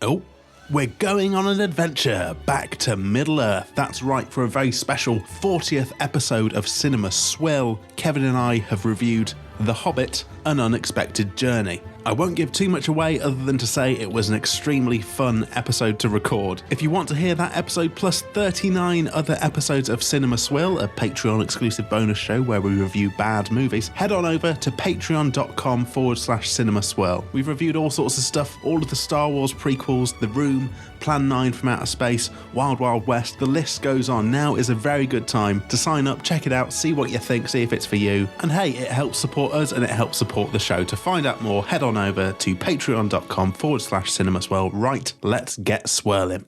Oh, we're going on an adventure back to Middle-earth. That's right, for a very special 40th episode of Cinema Swill, Kevin and I have reviewed The Hobbit, An Unexpected Journey. I won't give too much away other than to say it was an extremely fun episode to record. If you want to hear that episode plus 39 other episodes of Cinema Swill, a Patreon exclusive bonus show where we review bad movies, head on over to patreon.com/cinemaswirl. We've reviewed all sorts of stuff, all of the Star Wars prequels, The Room, Plan 9 from Outer Space, Wild Wild West, the list goes on. Now is a very good time to sign up, check it out, see what you think, see if it's for you. And hey, it helps support us and it helps support the show. To find out more, head on over to patreon.com/cinemaswirl. Right, let's get swirling.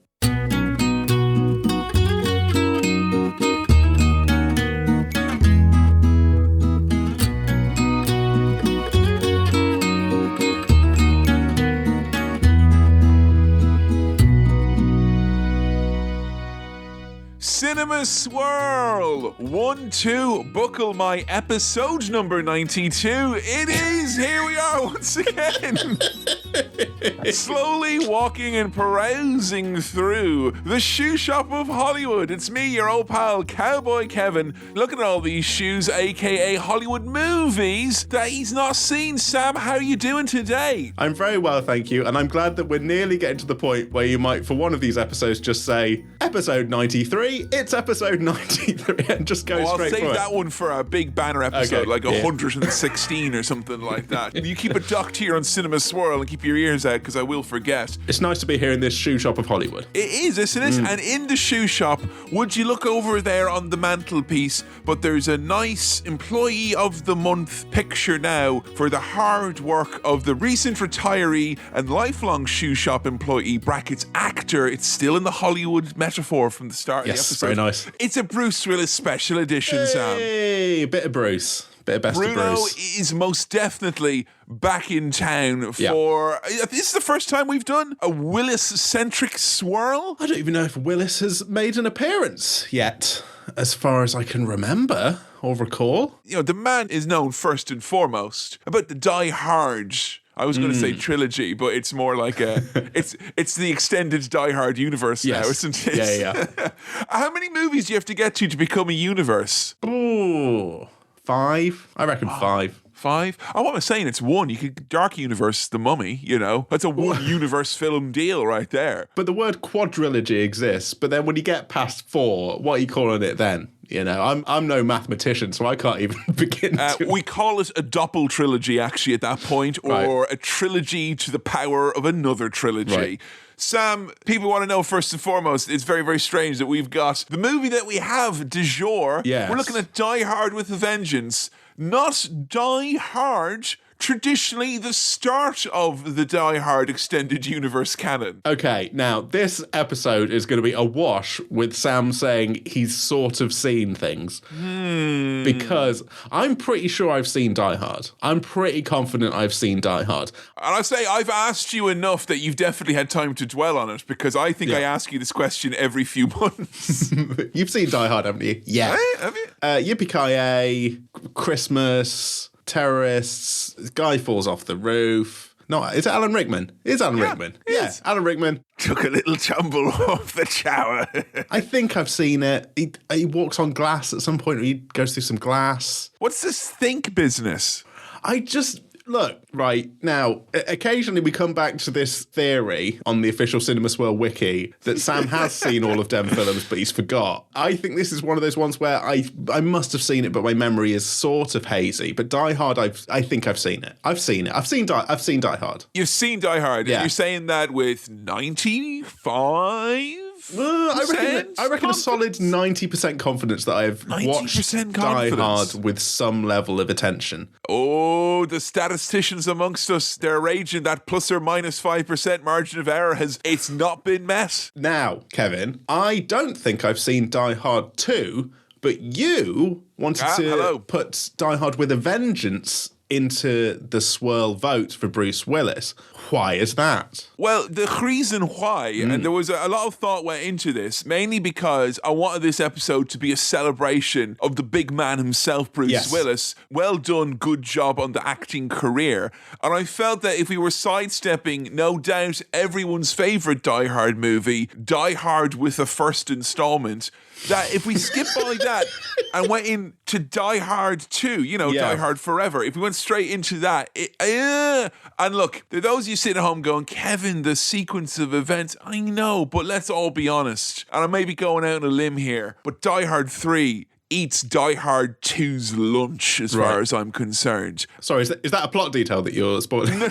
Cinema Swirl 1-2, buckle my episode number 92. It is, here we are once again. Slowly walking and perusing through the shoe shop of Hollywood. It's me, your old pal, Cowboy Kevin, looking at all these shoes, aka Hollywood movies that he's not seen. Sam, how are you doing today? I'm very well, thank you, and I'm glad that we're nearly getting to the point where you might, for one of these episodes, just say, episode 93, it's episode 93, and just go straight for it. I'll save that one for a big banner episode, like 116 or something like that. You keep it docked here on Cinema Swirl and keep your ears out, because I will forget. It's nice to be here in this shoe shop of Hollywood. It is, isn't it? And in the shoe shop, would you look over there on the mantelpiece, but there's a nice Employee of the Month picture now for the hard work of the recent retiree and lifelong shoe shop employee, brackets actor. It's still in the Hollywood metaphor from the start of the episode. Very nice. It's a Bruce Willis special edition, Sam. Hey, bit of Bruce. Bit of best Bruno of Bruce. is most definitely back in town for... This is the first time we've done a Willis-centric swirl. I don't even know if Willis has made an appearance yet, as far as I can remember or recall. You know, the man is known first and foremost about the Die Hard... I was going to say trilogy, but it's more like a... it's the extended Die Hard universe now, isn't it? Yeah. How many movies do you have to get to become a universe? Ooh, 5? I reckon 5. 5? Oh, what am I saying? It's 1. You could Dark Universe, The Mummy, you know. That's a one universe film deal right there. But the word quadrilogy exists, but then when you get past 4, what are you calling it then? You know, I'm no mathematician, so I can't even begin to... We call it a doppel trilogy, actually, at that point, or a trilogy to the power of another trilogy. Right. Sam, people want to know, first and foremost, it's very, very strange that we've got the movie that we have du jour. Yes. We're looking at Die Hard with a Vengeance, not Die Hard... traditionally the start of the Die Hard extended universe canon. Okay, now this episode is going to be awash with Sam saying he's sort of seen things. Because I'm pretty sure I've seen Die Hard. I'm pretty confident I've seen Die Hard. And I say I've asked you enough that you've definitely had time to dwell on it, because I think I ask you this question every few months. You've seen Die Hard, haven't you? Yeah. Have you? Yippee-ki-yay, Christmas, terrorists, guy falls off the roof. No, is it Alan Rickman? It is Alan Rickman. Yeah, Alan Rickman. Took a little tumble off the shower. I think I've seen it. He walks on glass at some point. He goes through some glass. What's this think business? Look, right, now, occasionally we come back to this theory on the official Cinema Swirl wiki that Sam has seen all of them films, but he's forgot. I think this is one of those ones where I must have seen it, but my memory is sort of hazy. But Die Hard, I think I've seen it. I've seen Die Hard. You've seen Die Hard. Yeah. You're saying that with 95? I reckon a solid 90% confidence that I've watched Die Hard with some level of attention. Oh, the statisticians amongst us, they're raging that plus or minus 5% margin of error it's not been met. Now, Kevin, I don't think I've seen Die Hard 2, but you wanted to put Die Hard with a Vengeance into the swirl vote for Bruce Willis. Why is that? Well, the reason why, and there was a lot of thought went into this, mainly because I wanted this episode to be a celebration of the big man himself, Bruce Willis. Well done, good job on the acting career. And I felt that if we were sidestepping, no doubt, everyone's favourite Die Hard movie, Die Hard with a first installment, that if we skip by that and went into Die Hard 2, Die Hard Forever, if we went straight into that, and look, there are those of you sitting at home going, Kevin, the sequence of events, I know, but let's all be honest, and I may be going out on a limb here, but Die Hard 3 eats Die Hard 2's lunch as far as I'm concerned. Sorry, is that a plot detail that you're spoiling?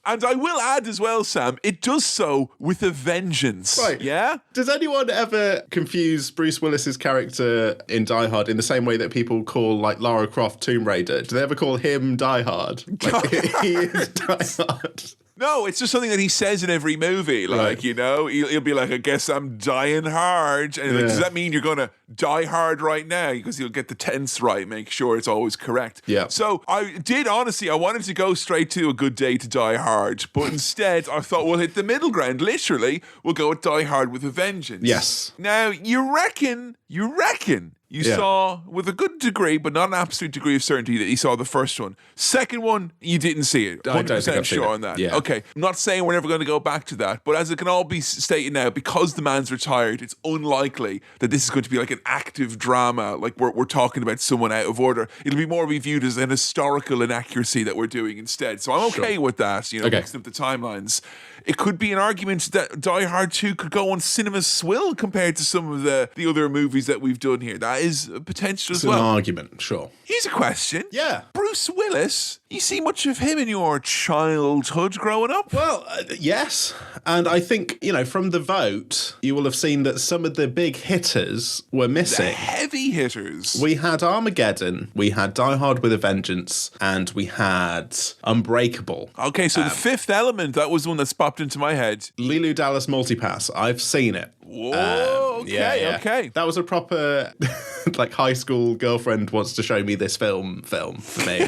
And I will add as well, Sam, it does so with a vengeance. Right. Yeah? Does anyone ever confuse Bruce Willis's character in Die Hard in the same way that people call, like, Lara Croft Tomb Raider? Do they ever call him Die Hard? Like, he is Die Hard. No, it's just something that he says in every movie. Like, he'll be like, I guess I'm dying hard. And like, does that mean you're going to die hard right now? Because he'll get the tense right, make sure it's always correct. Yeah. So I wanted to go straight to A Good Day to Die Hard. But instead, I thought we'll hit the middle ground. Literally, we'll go with Die Hard with a Vengeance. Yes. Now, you reckon you saw, with a good degree, but not an absolute degree of certainty, that you saw the first one. Second one, you didn't see it. 100% sure on that. Yeah. Okay, I'm not saying we're never going to go back to that, but as it can all be stated now, because the man's retired, it's unlikely that this is going to be like an active drama, like we're talking about someone out of order. It'll be more viewed as an historical inaccuracy that we're doing instead. So I'm okay with that, mixing up the timelines. It could be an argument that Die Hard 2 could go on cinema swill compared to some of the other movies that we've done here. That is a potential as well. It's an argument, sure. Here's a question. Yeah. Bruce Willis, you see much of him in your childhood growing up? Well, yes. And I think, from the vote, you will have seen that some of the big hitters were missing. The heavy hitters. We had Armageddon, we had Die Hard with a Vengeance, and we had Unbreakable. Okay, so the Fifth Element, that was the one that's popped into my head. Leeloo Dallas Multipass, I've seen it. Whoa, okay. That was a proper, like, high school girlfriend wants to show me this film for me.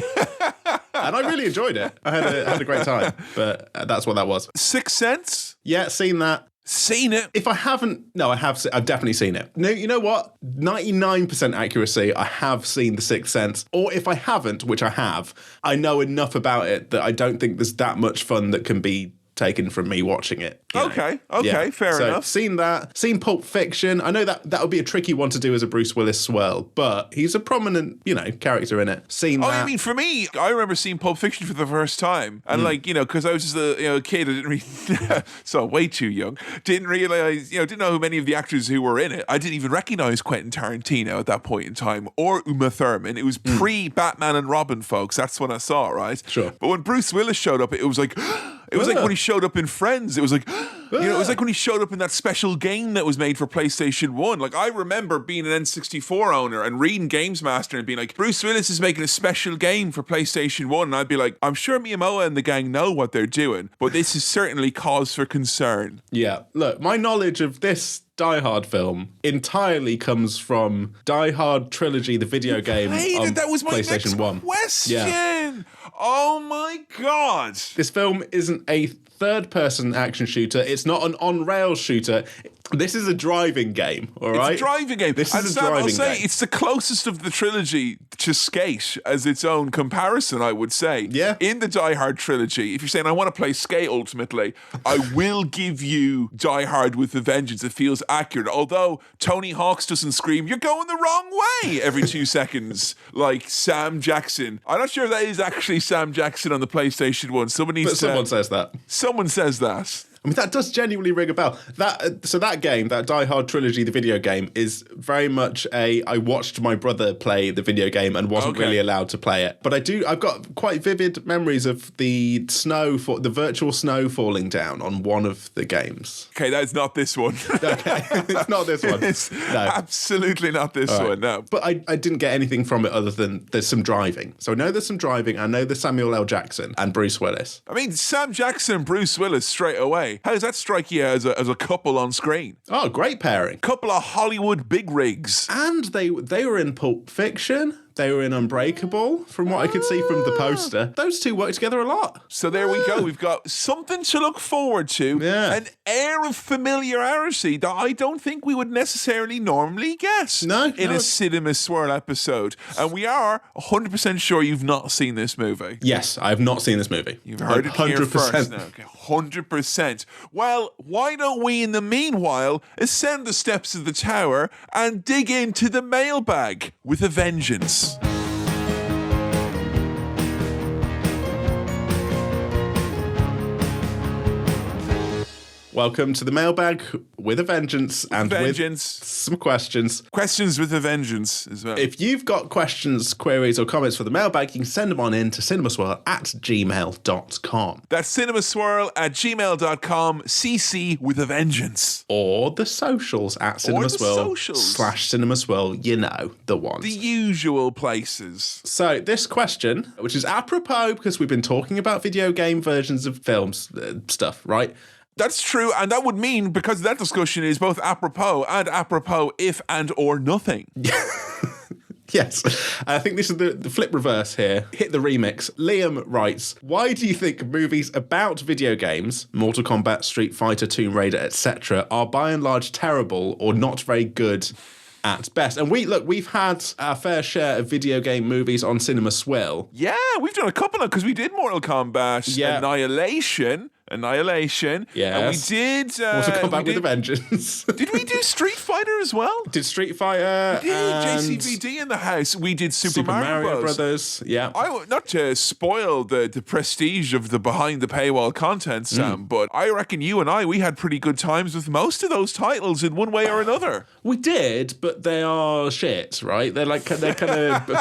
And I really enjoyed it. I had a great time, but that's what that was. Sixth Sense? Yeah, seen that. Seen it? If I haven't, no, I've definitely seen it. No, you know what? 99% accuracy, I have seen The Sixth Sense. Or if I haven't, which I have, I know enough about it that I don't think there's that much fun that can be taken from me watching it. Okay, fair enough. Seen that. Seen Pulp Fiction. I know that would be a tricky one to do as a Bruce Willis swirl, but he's a prominent, character in it. Seen that. I mean, for me, I remember seeing Pulp Fiction for the first time, and because I was just a kid, I didn't really, so way too young, didn't realize, didn't know many of the actors who were in it. I didn't even recognize Quentin Tarantino at that point in time, or Uma Thurman. It was pre-Batman and Robin, folks. That's when I saw it, right? Sure. But when Bruce Willis showed up, it was like, it was like when he showed up in Friends. It was like, it was like when he showed up in that special game that was made for PlayStation 1. Like, I remember being an N64 owner and reading Games Master and being like, Bruce Willis is making a special game for PlayStation 1. And I'd be like, I'm sure Miyamoto and the gang know what they're doing, but this is certainly cause for concern. Yeah. Look, my knowledge of this Die Hard film entirely comes from Die Hard Trilogy, the video game on that was my PlayStation next 1. Question. Yeah. Oh my God. This film isn't a third-person action shooter. It's not an on-rail shooter. This is a driving game, all right? It's a driving game. This is a Sam, driving I'll say game. it's the closest of the trilogy to Skate as its own comparison, I would say. Yeah. In the Die Hard trilogy, if you're saying, I want to play Skate ultimately, I will give you Die Hard with a Vengeance. It feels accurate. Although Tony Hawk's doesn't scream, you're going the wrong way every 2 seconds, like Sam Jackson. I'm not sure if that is actually Sam Jackson on the PlayStation 1. But someone says that. Someone says that. I mean, that does genuinely ring a bell. That game, that Die Hard Trilogy, the video game, is very much I watched my brother play the video game and wasn't really allowed to play it. But I've got quite vivid memories of the virtual snow falling down on one of the games. Okay, that's not this one. Okay, it's not this one. It's absolutely not this one, no. But I didn't get anything from it other than there's some driving. So I know there's some driving. I know there's Samuel L. Jackson and Bruce Willis. I mean, Sam Jackson and Bruce Willis straight away. How does that strike you as a couple on screen? Oh, great pairing. Couple of Hollywood big rigs. And they were in Pulp Fiction. They were in Unbreakable, from what I could see from the poster. Those two work together a lot. So there we go. We've got something to look forward to. Yeah. An air of familiarity that I don't think we would necessarily normally get in a Cinema Swirl episode. And we are 100% sure you've not seen this movie. Yes, I have not seen this movie. You've heard it here 100%. first now. Okay, 100%. Well, why don't we, in the meanwhile, ascend the steps of the tower and dig into the mailbag with a vengeance. Welcome to the mailbag with a vengeance and with some questions. Questions with a vengeance as well. If you've got questions, queries, or comments for the mailbag, you can send them on in to cinemaswirl@gmail.com. That's cinemaswirl@gmail.com, CC with a vengeance. Or the socials at cinemaswirl/cinemaswirl, you know, the ones. The usual places. So this question, which is apropos because we've been talking about video game versions of films stuff, right? That's true, and that would mean, because that discussion is both apropos and apropos if and or nothing. Yes. I think this is the flip reverse here. Hit the remix. Liam writes, why do you think movies about video games, Mortal Kombat, Street Fighter, Tomb Raider, etc., are by and large terrible or not very good at best? And we've had our fair share of video game movies on Cinema Swirl. Yeah, we've done a couple of, because we did Mortal Kombat, Annihilation. Yes. And we did... Mortal Kombat with a Vengeance. Did we do Street Fighter as well? Did Street Fighter. We did JCVD in the house. We did Super Mario Brothers. Yeah. Not to spoil the prestige of the behind the paywall content, Sam, but I reckon you and we had pretty good times with most of those titles in one way or another. We did, but they are shit, right? They're kind of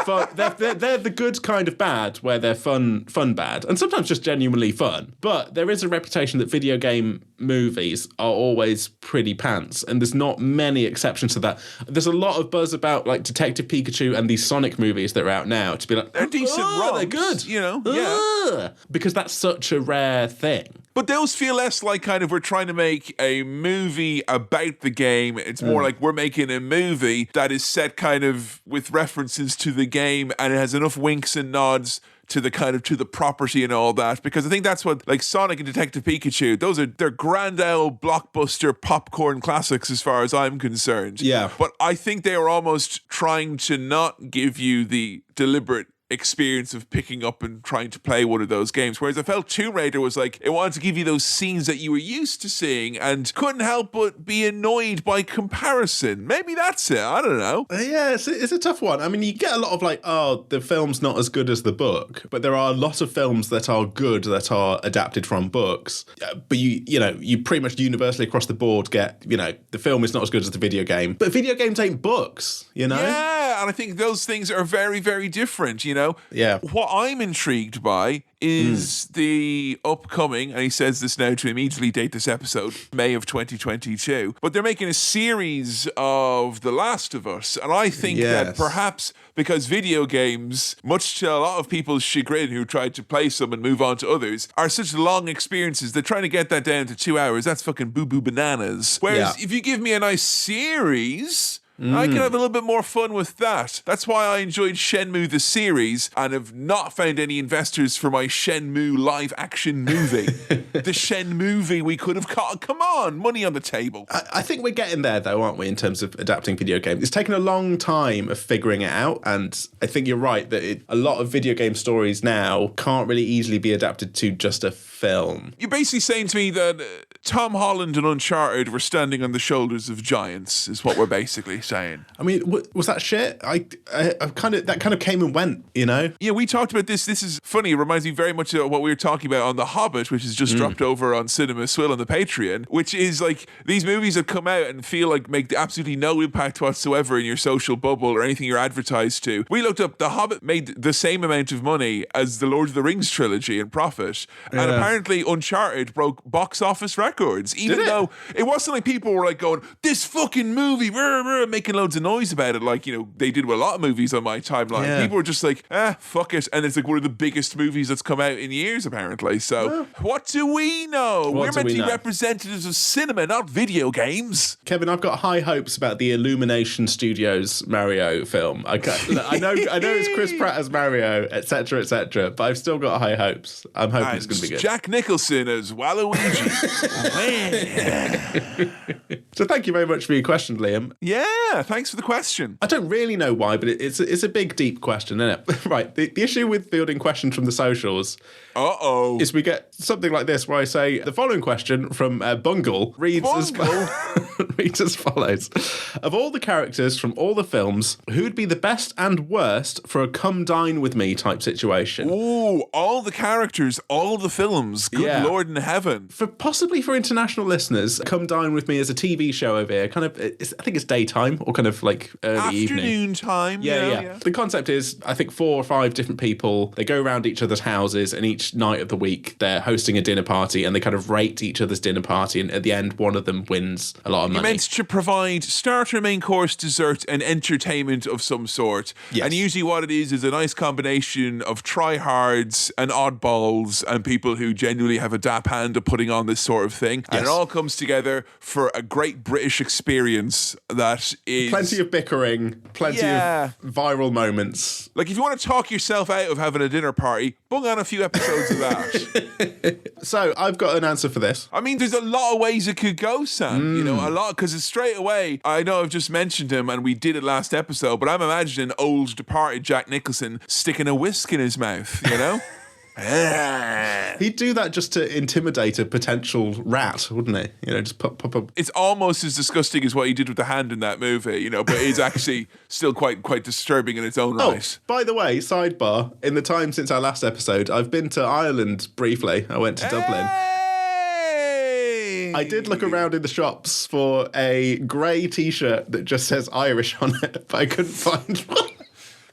fun. They're the good kind of bad, where they're fun bad, and sometimes just genuinely fun. But there is a reputation that video game movies are always pretty pants, and there's not many exceptions to that. There's a lot of buzz about like Detective Pikachu and these Sonic movies that are out now to be like, they're decent romps, they're good, you know, yeah, because that's such a rare thing. But those feel less like kind of we're trying to make a movie about the game. It's more like we're making a movie that is set kind of with references to the game, and it has enough winks and nods to the kind of to the property and all that, because I think that's what like Sonic and Detective Pikachu, they're grand old blockbuster popcorn classics as far as I'm concerned. Yeah. But I think they were almost trying to not give you the deliberate experience of picking up and trying to play one of those games, whereas I felt Tomb Raider was like it wanted to give you those scenes that you were used to seeing and couldn't help but be annoyed by comparison. Maybe that's it, I don't know. Yeah, it's a tough one. I mean, you get a lot of like, oh, the film's not as good as the book, but there are a lot of films that are good that are adapted from books, but you pretty much universally across the board get, the film is not as good as the video game, but video games ain't books, Yeah, and I think those things are very, very different, Yeah. What I'm intrigued by is the upcoming, and he says this now to immediately date this episode, May of 2022, but they're making a series of The Last of Us, and I think that perhaps because video games, much to a lot of people's chagrin who tried to play some and move on to others, are such long experiences, they're trying to get that down to 2 hours. That's fucking boo-boo bananas. Whereas if you give me a nice series, I can have a little bit more fun with that. That's why I enjoyed Shenmue the series and have not found any investors for my Shenmue live action movie. The Shenmue we could have caught. Come on, money on the table. I think we're getting there though, aren't we, in terms of adapting video games? It's taken a long time of figuring it out, and I think you're right that a lot of video game stories now can't really easily be adapted to just a film. You're basically saying to me that Tom Holland and Uncharted were standing on the shoulders of giants, is what we're basically saying. I mean, was that shit? I kind of came and went, Yeah, we talked about this. This is funny. It reminds me very much of what we were talking about on The Hobbit, which is just dropped over on Cinema Swirl on the Patreon, which is like these movies that come out and feel like make absolutely no impact whatsoever in your social bubble or anything you're advertised to. We looked up, The Hobbit made the same amount of money as the Lord of the Rings trilogy in profit, and apparently apparently Uncharted broke box office records, even though it wasn't like people were like going, this fucking movie, making loads of noise about it, like, you know, they did with a lot of movies on my timeline. Yeah. People were just like, fuck it. And it's like one of the biggest movies that's come out in years, apparently. So, what do we know? We're meant to be representatives of cinema, not video games. Kevin, I've got high hopes about the Illumination Studios Mario film. I know it's Chris Pratt as Mario, etc., but I've still got high hopes. I'm hoping it's going to be good. Jack Nicholson as Waluigi. So thank you very much for your question, Liam. Yeah, thanks for the question. I don't really know why, but it's a big, deep question, isn't it? Right, the issue with fielding questions from the socials is we get something like this where I say, the following question from Bungle reads as follows. Of all the characters from all the films, who'd be the best and worst for a come dine with me type situation? Ooh, all the characters, all the films. Good Lord in heaven. Possibly for international listeners, Come Dine With Me is a TV show over here. Kind of, I think it's daytime or kind of like early evening. Afternoon time. Yeah. The concept is, I think 4 or 5 different people, they go around each other's houses, and each night of the week they're hosting a dinner party, and they kind of rate each other's dinner party, and at the end one of them wins a lot of money. You're meant to provide starter, main course, dessert, and entertainment of some sort. Yes. And usually what it is a nice combination of tryhards and oddballs and people who genuinely have a dap hand of putting on this sort of thing. And it all comes together for a great British experience that is... Plenty of bickering, plenty of viral moments. Like, if you want to talk yourself out of having a dinner party, bung on a few episodes of that. So, I've got an answer for this. I mean, there's a lot of ways it could go, Sam. You know, a lot, because it's straight away, I know I've just mentioned him and we did it last episode, but I'm imagining old departed Jack Nicholson sticking a whisk in his mouth, you know? He'd do that just to intimidate a potential rat, wouldn't he? You know, just pop up. It's almost as disgusting as what he did with the hand in that movie, you know, but it's actually still quite disturbing in its own right. By the way, sidebar, in the time since our last episode, I've been to Ireland briefly. I went to Dublin. I did look around in the shops for a grey T-shirt that just says Irish on it, but I couldn't find one.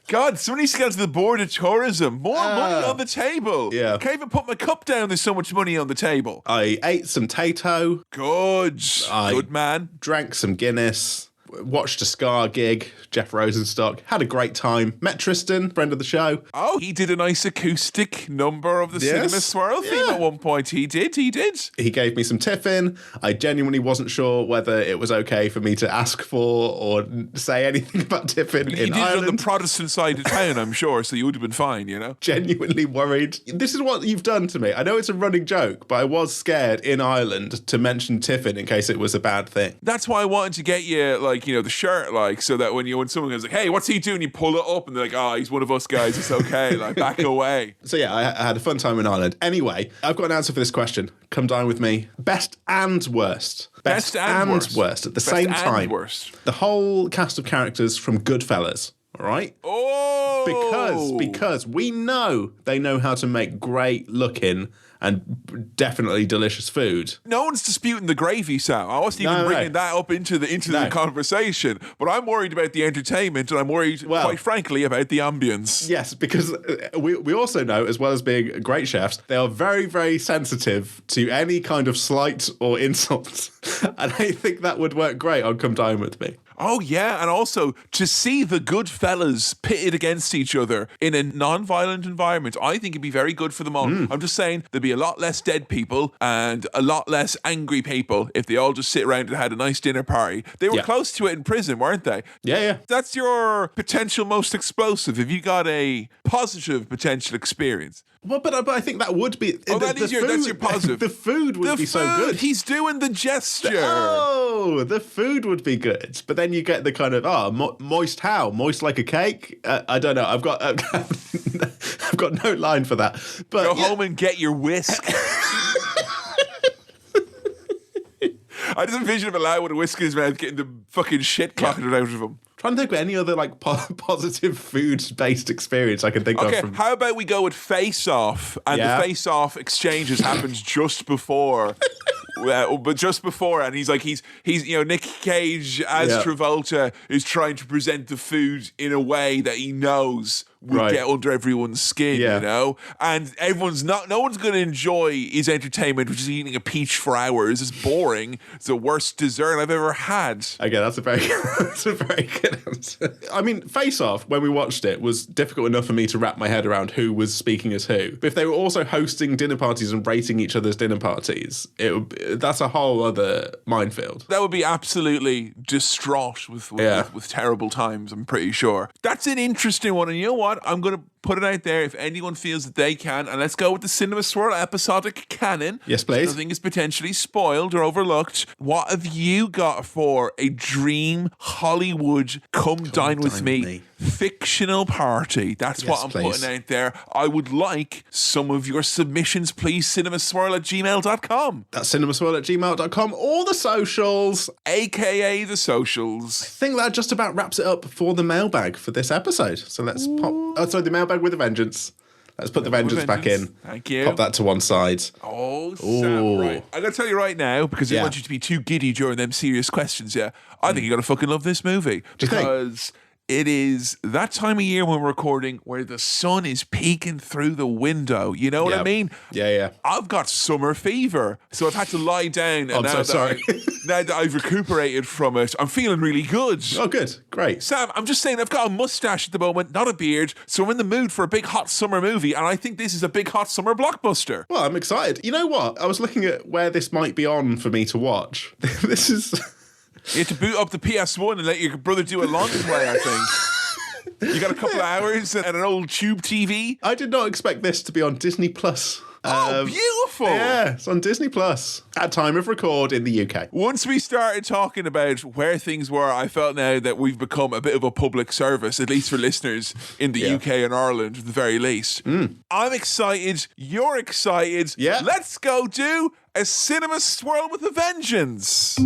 God, someone needs to get to the board of tourism. More money on the table. Yeah. Can't even put my cup down. There's so much money on the table. I ate some Tato. Good. Good man. Drank some Guinness. Watched a Scar gig, Jeff Rosenstock. Had a great time. Met Tristan, friend of the show. Oh, he did a nice acoustic number of the Cinema Swirl theme at one point. He did. He gave me some tiffin. I genuinely wasn't sure whether it was okay for me to ask for or say anything about tiffin in Ireland. You did it on the Protestant side of town, I'm sure, so you would have been fine, you know? Genuinely worried. This is what you've done to me. I know it's a running joke, but I was scared in Ireland to mention tiffin in case it was a bad thing. That's why I wanted to get you, like, you know, the shirt, like, so that when someone goes like, hey, what's he doing? You pull it up and they're like, oh, he's one of us guys. It's okay. Like, back away. So yeah, I had a fun time in Ireland. Anyway, I've got an answer for this question. Come dine with me. Best and worst. Best and worst at the same time. Worst. The whole cast of characters from Goodfellas. All right? Oh! Because we know they know how to make great looking and definitely delicious food. No one's disputing the gravy, Sam. I wasn't even bringing that up into the conversation. But I'm worried about the entertainment, and I'm worried, quite frankly, about the ambience. Yes, because we also know, as well as being great chefs, they are very, very sensitive to any kind of slight or insult. And I think that would work great on Come Dine With Me. Oh, yeah, and also to see the good fellas pitted against each other in a non-violent environment, I think it'd be very good for them all. I'm just saying there'd be a lot less dead people and a lot less angry people if they all just sit around and had a nice dinner party. They were close to it in prison, weren't they? Yeah. That's your potential most explosive. Have you got a positive potential experience? Well, but I think that would be... that's your positive. The food would be so good. He's doing the gesture. Oh, the food would be good. But then you get the kind of, moist how? Moist like a cake? I don't know. I've got no line for that. But go home and get your whisk. I just envision him alive with a whisk in his mouth, getting the fucking shit clocking it out of him. Trying to think of any other positive food-based experience I can think of. Okay, how about we go with Face Off, and the Face Off exchanges happens just before. But just before, and he's Nick Cage as Travolta is trying to present the food in a way that he knows would Right. get under everyone's skin, Yeah. you know? And no one's going to enjoy his entertainment, which is eating a peach for hours. It's boring. It's the worst dessert I've ever had. Okay, that's a very good answer. I mean, Face Off, when we watched it, was difficult enough for me to wrap my head around who was speaking as who. But if they were also hosting dinner parties and rating each other's dinner parties, that's a whole other minefield. That would be absolutely distraught with terrible times, I'm pretty sure. That's an interesting one. And you know what? I'm going to put it out there if anyone feels that they can. And let's go with the Cinema Swirl episodic canon. Yes, please. Nothing is potentially spoiled or overlooked. What have you got for a dream Hollywood come dine with me fictional party? That's what I'm putting out there. I would like some of your submissions, please. cinemaswirl@gmail.com. That's cinemaswirl@gmail.com. All the socials. AKA the socials. I think that just about wraps it up for the mailbag for this episode. So let's pop... Oh, sorry, the mailbag with a vengeance. Let's put the vengeance back in. Thank you. Pop that to one side. Oh, Sam, right. I got to tell you right now, because I don't want you to be too giddy during them serious questions, I think you're going to fucking love this movie. Because it is that time of year when we're recording where the sun is peeking through the window. You know what I mean? Yeah. I've got summer fever, so I've had to lie down. And I'm so sorry. Now that I've recuperated from it, I'm feeling really good. Oh, good. Great. Sam, I'm just saying I've got a mustache at the moment, not a beard, so I'm in the mood for a big hot summer movie, and I think this is a big hot summer blockbuster. Well, I'm excited. You know what? I was looking at where this might be on for me to watch. This is... You have to boot up the PS1 and let your brother do a long play, I think. You got a couple of hours and an old tube TV. I did not expect this to be on Disney Plus. Oh, beautiful. Yeah, it's on Disney Plus at time of record in the UK. Once we started talking about where things were, I felt now that we've become a bit of a public service, at least for listeners in the UK and Ireland, at the very least. I'm excited. You're excited. Yeah. Let's go do a Cinema Swirl with a Vengeance.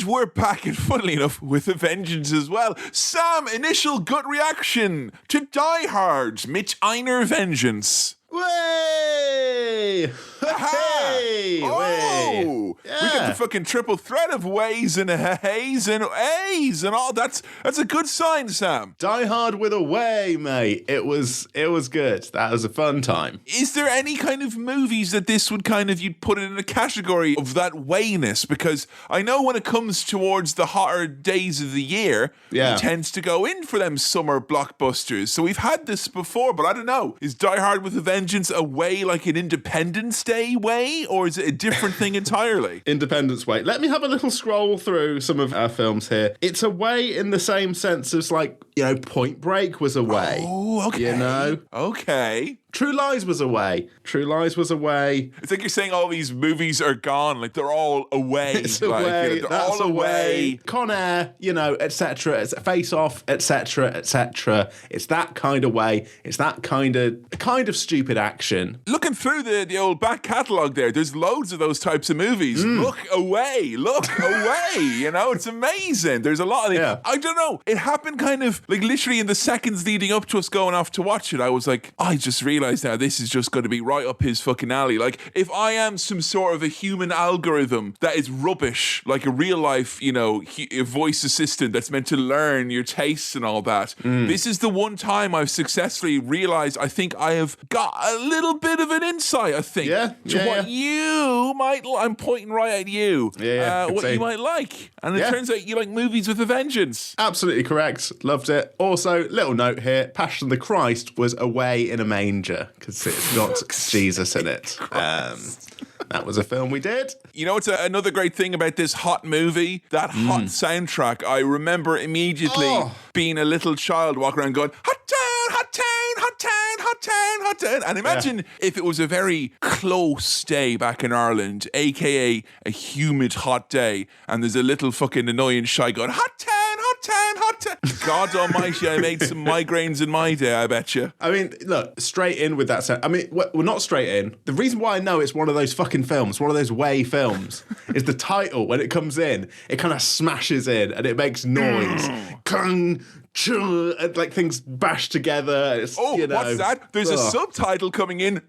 We're back, and funnily enough, with a vengeance as well. Sam, initial gut reaction to Die Hard, Mitch Einer Vengeance. Way! Hey! Oh! Yeah. We got the fucking triple threat of ways and hays and a's and all. That's a good sign, Sam. Die Hard with a way, mate. It was good. That was a fun time. Is there any kind of movies that this would you'd put it in a category of that wayness? Because I know when it comes towards the hotter days of the year, it tends to go in for them summer blockbusters. So we've had this before, but I don't know. Is Die Hard with a Vengeance a way like an Independence Day way, or is it a different thing entirely? Independence Way. Let me have a little scroll through some of our films here. It's a way in the same sense as, like, you know, Point Break was a way. Oh, okay. You know? Okay. True Lies was away. True Lies was away. It's like you're saying all these movies are gone, like they're all away. It's like, away. You know, they're That's all away. Con Air, you know, etc. Face Off, etc., etc. It's that kind of way. It's that kind of stupid action. Looking through the old back catalogue there's loads of those types of movies. Look away. You know, it's amazing. There's a lot of it. Yeah. I don't know. It happened kind of like literally in the seconds leading up to us going off to watch it. I was like, I just realised now this is just going to be right up his fucking alley. Like, if I am some sort of a human algorithm that is rubbish, like a real life, you know, a voice assistant that's meant to learn your tastes and all that, this is the one time I've successfully realised I think I have got a little bit of an insight, I think, to what you might I'm pointing right at you. What you might like. And it turns out you like movies with a vengeance. Absolutely correct. Loved it. Also, little note here, Passion of the Christ was away in a manger because it's got Jesus in it. That was a film we did. You know, it's another great thing about this hot movie, that hot soundtrack. I remember immediately being a little child walking around going, hot town, hot town, hot town, hot town, hot town. And imagine if it was a very close day back in Ireland, aka a humid hot day, and there's a little fucking annoying shy going, hot town, hot hot town. God almighty, I made some migraines in my day, I bet you. I mean, look, straight in with that. I mean, we're not straight in. The reason why I know it's one of those fucking films, one of those way films, is the title. When it comes in, it kind of smashes in and it makes noise. Kung, chung, and like things bash together. It's, What's that? There's a subtitle coming in.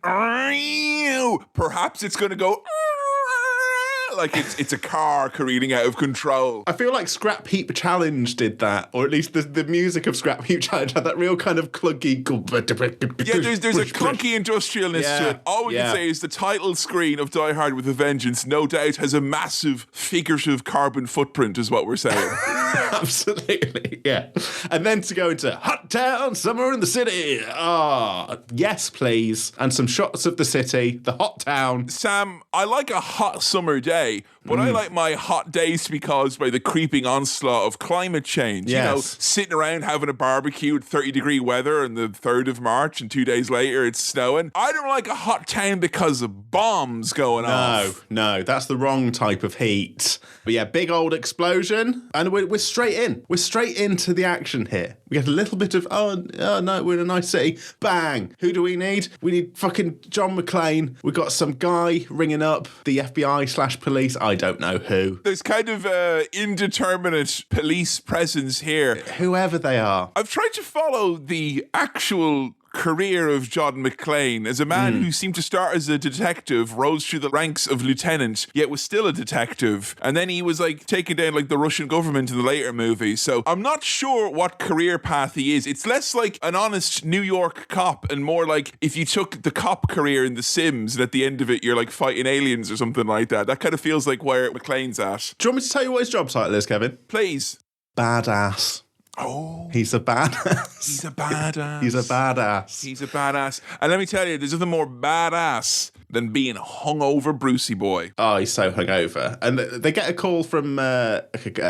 Perhaps it's going to go... like it's a car careening out of control. I feel like Scrap Heap Challenge did that, or at least the music of Scrap Heap Challenge had that real kind of clunky... Yeah, there's a clunky industrialness to it. All we can say is the title screen of Die Hard with a Vengeance no doubt has a massive figurative carbon footprint is what we're saying. Absolutely, yeah. And then to go into Hot Town, Summer in the City. Yes, please. And some shots of the city, the hot town. Sam, I like a hot summer day, but I like my hot days to be caused by the creeping onslaught of climate change. Yes. You know, sitting around having a barbecue at 30-degree weather on the 3rd of March and 2 days later it's snowing. I don't like a hot town because of bombs going off. No, that's the wrong type of heat. But yeah, big old explosion, and we're straight in. We're straight into the action here. We get a little bit of, oh no, we're in a nice city. Bang! Who do we need? We need fucking John McClane. We got some guy ringing up the FBI/police. I don't know who. There's kind of indeterminate police presence here. Whoever they are. I've tried to follow the actual career of John McClane as a man who seemed to start as a detective, rose through the ranks of lieutenant, yet was still a detective. And then he was like taken down like the Russian government in the later movies. So I'm not sure what career path he is. It's less like an honest New York cop and more like if you took the cop career in The Sims and at the end of it you're like fighting aliens or something like that. That kind of feels like where McClane's at. Do you want me to tell you what his job title is, Kevin? Please. Badass. Oh. He's a badass. He's a badass. He's a badass. He's a badass. And let me tell you, there's nothing more badass than being hungover Brucey boy. Oh, he's so hungover. And they get a call from a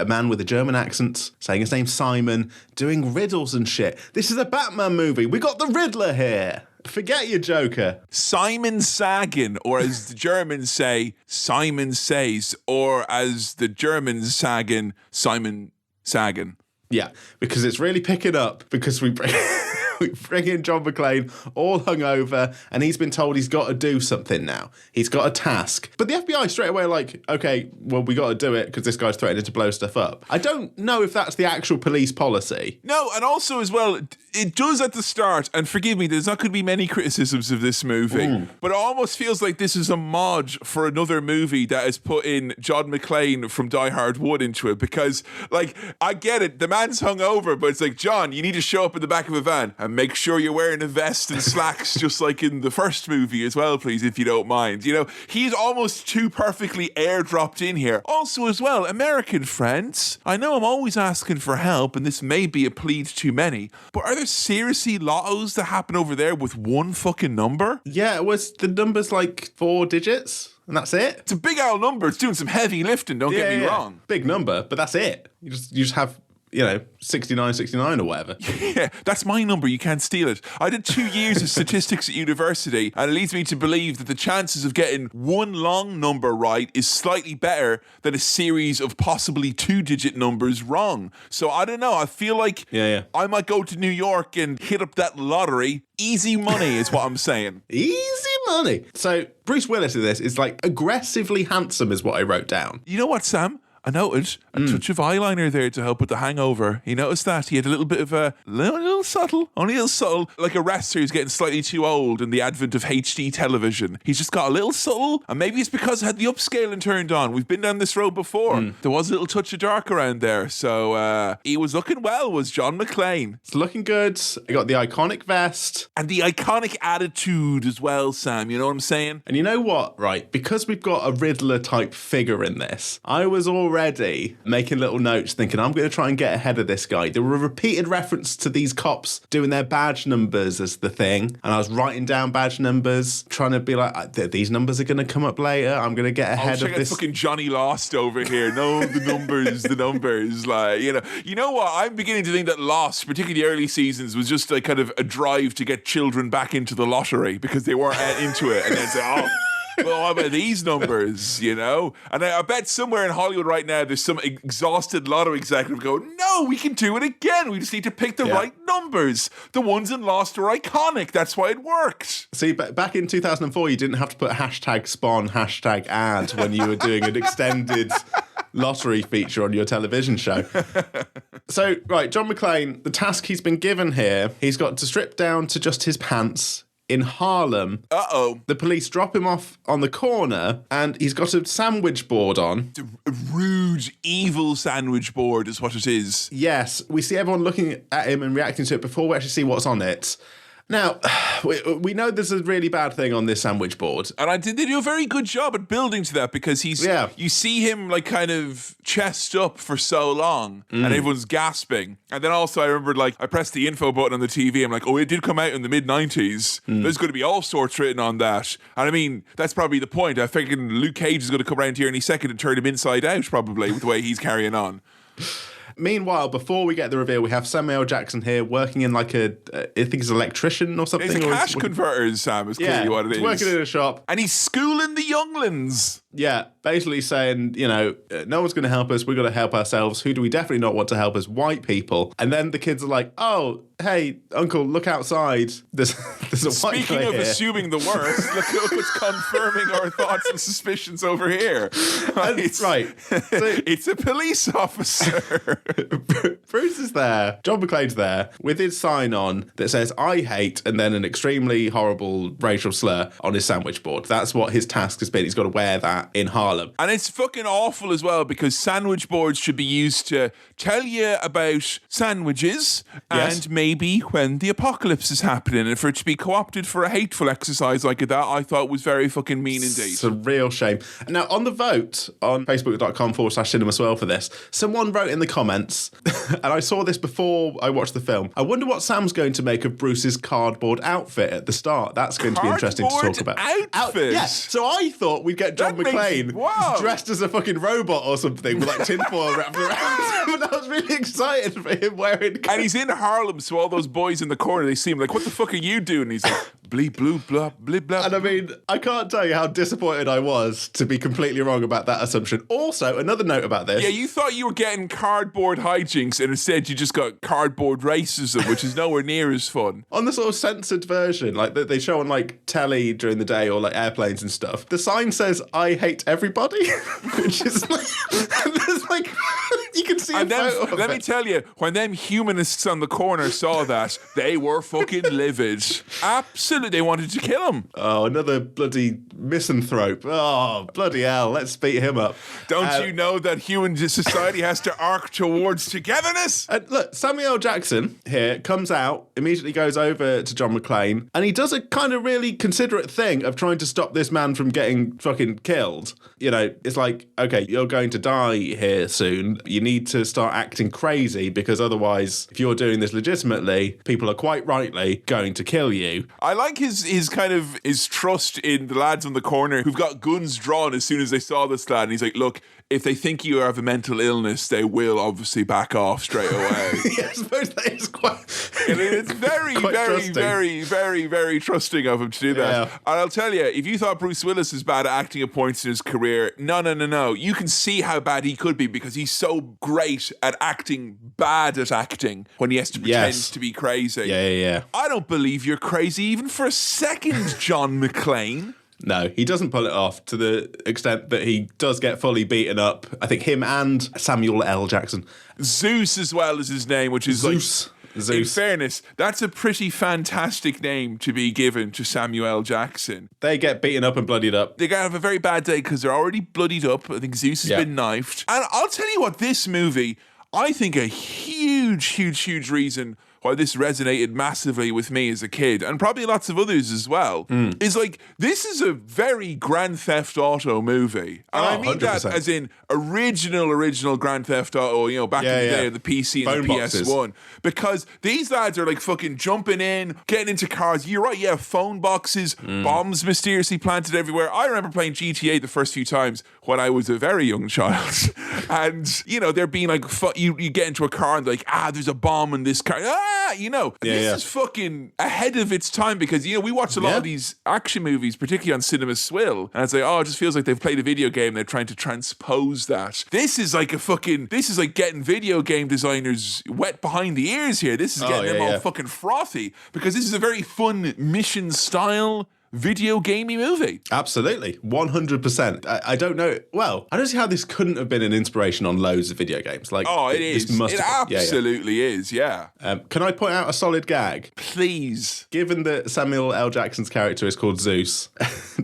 man with a German accent saying his name's Simon, doing riddles and shit. This is a Batman movie. We got the Riddler here. Forget your Joker. Simon Sagan, or as the Germans say, Simon Says, or as the Germans Sagan, Simon Sagan. Yeah, because it's really picking up because we bring in John McClane all hungover and he's been told he's got to do something now. He's got a task. But the FBI straight away are like, okay, well, we got to do it because this guy's threatening to blow stuff up. I don't know if that's the actual police policy. No, and also as well, it does at the start, and forgive me, there's not going to be many criticisms of this movie, but it almost feels like this is a mod for another movie that has put in John McClane from Die Hard 1 into it because, like, I get it, the man's hungover, but it's like, John, you need to show up in the back of a van and make sure you're wearing a vest and slacks just like in the first movie as well, please, if you don't mind. You know, he's almost too perfectly airdropped in here. Also as well, American friends, I know I'm always asking for help and this may be a plea to too many, but are there seriously lottos that happen over there with one fucking number? Yeah, the number's like 4 digits and that's it. It's a big old number. It's doing some heavy lifting, don't get me wrong. Big number, but that's it. You just have, 69 or whatever. Yeah, that's my number. You can't steal it. I did 2 years of statistics at university, and it leads me to believe that the chances of getting one long number right is slightly better than a series of possibly 2-digit numbers wrong. So I don't know. I feel like I might go to New York and hit up that lottery. Easy money is what I'm saying. Easy money. So Bruce Willis in this is like aggressively handsome is what I wrote down. You know what, Sam? I noted a touch of eyeliner there to help with the hangover. You noticed that? He had a little bit of a little subtle, only a little subtle, like a wrestler who's getting slightly too old in the advent of HD television. He's just got a little subtle, and maybe it's because I had the upscaling turned on. We've been down this road before. There was a little touch of dark around there. So he was looking well, was John McClane. It's looking good. I got the iconic vest. And the iconic attitude as well, Sam. You know what I'm saying? And you know what, right? Because we've got a Riddler-type figure in this, I was already making little notes thinking I'm going to try and get ahead of this guy. There were a repeated reference to these cops doing their badge numbers as the thing, and I was writing down badge numbers, trying to be like, these numbers are going to come up later. I'm going to get ahead of this. Fucking Johnny Lost over here. No, the numbers. Like, you know what? I'm beginning to think that Lost, particularly the early seasons, was just like kind of a drive to get children back into the lottery because they weren't into it, and then say, Well, what about these numbers, you know? And I bet somewhere in Hollywood right now, there's some exhausted lotto executive going, no, we can do it again. We just need to pick the right numbers. The ones in Lost are iconic. That's why it worked. See, back in 2004, you didn't have to put hashtag spawn, hashtag ad when you were doing an extended lottery feature on your television show. So, right, John McClane, the task he's been given here, he's got to strip down to just his pants in Harlem. Uh-oh. The police drop him off on the corner, and he's got a sandwich board on. A rude, evil sandwich board is what it is. Yes, we see everyone looking at him and reacting to it before we actually see what's on it. Now, we know there's a really bad thing on this sandwich board. And they do a very good job at building to that because you see him like kind of chest up for so long and everyone's gasping. And then also I remembered I pressed the info button on the TV. I'm like, oh, it did come out in the mid-90s. There's going to be all sorts written on that. And I mean, that's probably the point. I figured Luke Cage is going to come around here any second and turn him inside out probably with the way he's carrying on. Meanwhile, before we get the reveal, we have Samuel L. Jackson here working in I think he's an electrician or something. He's a cash converter, Sam, is clearly what it is. He's working in a shop. And he's schooling the younglings. Yeah, basically saying, no one's going to help us. We've got to help ourselves. Who do we definitely not want to help us? White people. And then the kids are like, oh, hey, uncle, look outside. There's a white guy here. Speaking of assuming the worst, look what's confirming our thoughts and suspicions over here. It's a police officer. Bruce is there. John McClane's there with his sign on that says, I hate, and then an extremely horrible racial slur on his sandwich board. That's what his task has been. He's got to wear that in Harlem. And it's fucking awful as well because sandwich boards should be used to tell you about sandwiches and maybe when the apocalypse is happening. And for it to be co-opted for a hateful exercise like that, I thought was very fucking mean indeed. It's a real shame. Now, on the vote on facebook.com/cinemaswirl for this, someone wrote in the comments, and I saw this before I watched the film, I wonder what Sam's going to make of Bruce's cardboard outfit at the start. That's going to be interesting to talk about. Outfit? Yes. So I thought we'd get John McClane dressed as a fucking robot or something with tinfoil wrapped around him. And I was really excited for him wearing... And he's in Harlem, so all those boys in the corner, they see him like, what the fuck are you doing? And he's like, bleep, bloop, blah, blip, blah. And I mean, I can't tell you how disappointed I was to be completely wrong about that assumption. Also, another note about this. Yeah, you thought you were getting cardboard hijinks and instead you just got cardboard racism, which is nowhere near as fun. On the sort of censored version, that they show on telly during the day or airplanes and stuff, the sign says, I hate everybody, which is you can see a photo of let me tell you, when them humanists on the corner saw that, they were fucking livid. Absolutely, they wanted to kill him. Oh, another bloody misanthrope. Oh, bloody hell, let's beat him up. Don't you know that human society has to arc towards togetherness? And look, Samuel L. Jackson here comes out, immediately goes over to John McClane, and he does a kind of really considerate thing of trying to stop this man from getting fucking killed. It's like, okay, you're going to die here soon. You need to start acting crazy because otherwise, if you're doing this legitimately, people are quite rightly going to kill you. I like his trust in the lads on the corner who've got guns drawn as soon as they saw this lad. And he's like, look, if they think you have a mental illness, they will obviously back off straight away. Yeah, I suppose that is quite... It's very, very, very, very, very trusting of him to do that. Yeah. And I'll tell you, if you thought Bruce Willis is bad at acting at points in his career, no. You can see how bad he could be because he's so great at acting bad at acting when he has to pretend to be crazy. Yeah. I don't believe you're crazy even for a second, John McClane. No, he doesn't pull it off to the extent that he does get fully beaten up. I think him and Samuel L. Jackson. Zeus as well is his name, which is Zeus. In fairness, that's a pretty fantastic name to be given to Samuel L. Jackson. They get beaten up and bloodied up. They're going to have a very bad day because they're already bloodied up. I think Zeus has been knifed. And I'll tell you what, this movie, I think a huge reason why this resonated massively with me as a kid, and probably lots of others as well, is this is a very Grand Theft Auto movie. And I mean 100%. That as in original Grand Theft Auto, back in the day of the PC and phone the PS1. Because these lads are fucking jumping in, getting into cars. You're right, phone boxes, bombs mysteriously planted everywhere. I remember playing GTA the first few times when I was a very young child. And, there being you get into a car and there's a bomb in this car. This is fucking ahead of its time because, we watch a lot of these action movies, particularly on Cinema Swill, and it's like, it just feels like they've played a video game, they're trying to transpose that. This is like getting video game designers wet behind the ears here. This is getting them all fucking frothy because this is a very fun mission style video gamey movie. Absolutely. 100%. I don't know. Well, I don't see how this couldn't have been an inspiration on loads of video games. Like, it is. It absolutely is, yeah. Can I point out a solid gag? Please. Given that Samuel L. Jackson's character is called Zeus,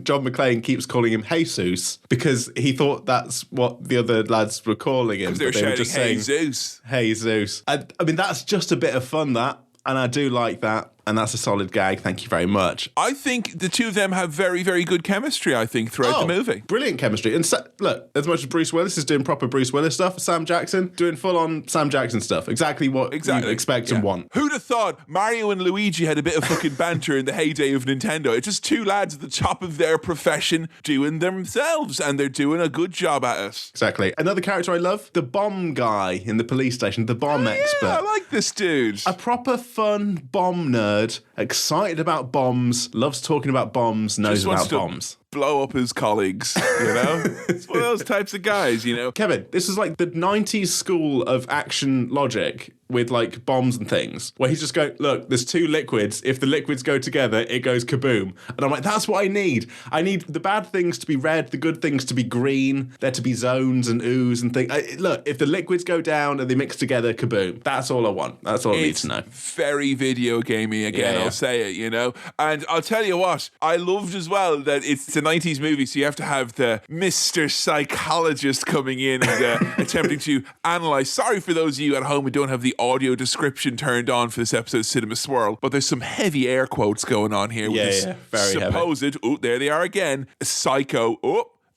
John McClane keeps calling him Jesus because he thought that's what the other lads were calling him. Because they were just saying, hey, Zeus. Hey, Zeus. I mean, that's just a bit of fun, that. And I do like that. And that's a solid gag. Thank you very much. I think the two of them have very, very good chemistry, throughout the movie. Brilliant chemistry. And look, as much as Bruce Willis is doing proper Bruce Willis stuff, Sam Jackson doing full-on Sam Jackson stuff. Exactly what you expect and want. Who'd have thought Mario and Luigi had a bit of fucking banter in the heyday of Nintendo? It's just two lads at the top of their profession doing themselves, and they're doing a good job at it. Exactly. Another character I love, the bomb guy in the police station, the bomb expert. I like this dude. A proper fun bomb nerd, excited about bombs, loves talking about bombs, knows about bombs. Blow up his colleagues, It's one of those types of guys, Kevin, this is like the 90s school of action logic with like bombs and things, where he's just going, look, there's two liquids. If the liquids go together, it goes kaboom. And I'm like, that's what I need. I need the bad things to be red, the good things to be green, there to be zones and oohs and things. Look, if the liquids go down and they mix together, kaboom. That's all I want. That's all I need to know. Very video gamey again, I'll say it, And I'll tell you what, I loved as well that it's a 90s movie, so you have to have the Mr. Psychologist coming in and attempting to analyse. Sorry for those of you at home who don't have the audio description turned on for this episode of Cinema Swirl, but there's some heavy air quotes going on here with this very supposed, heavy. There they are again, psycho,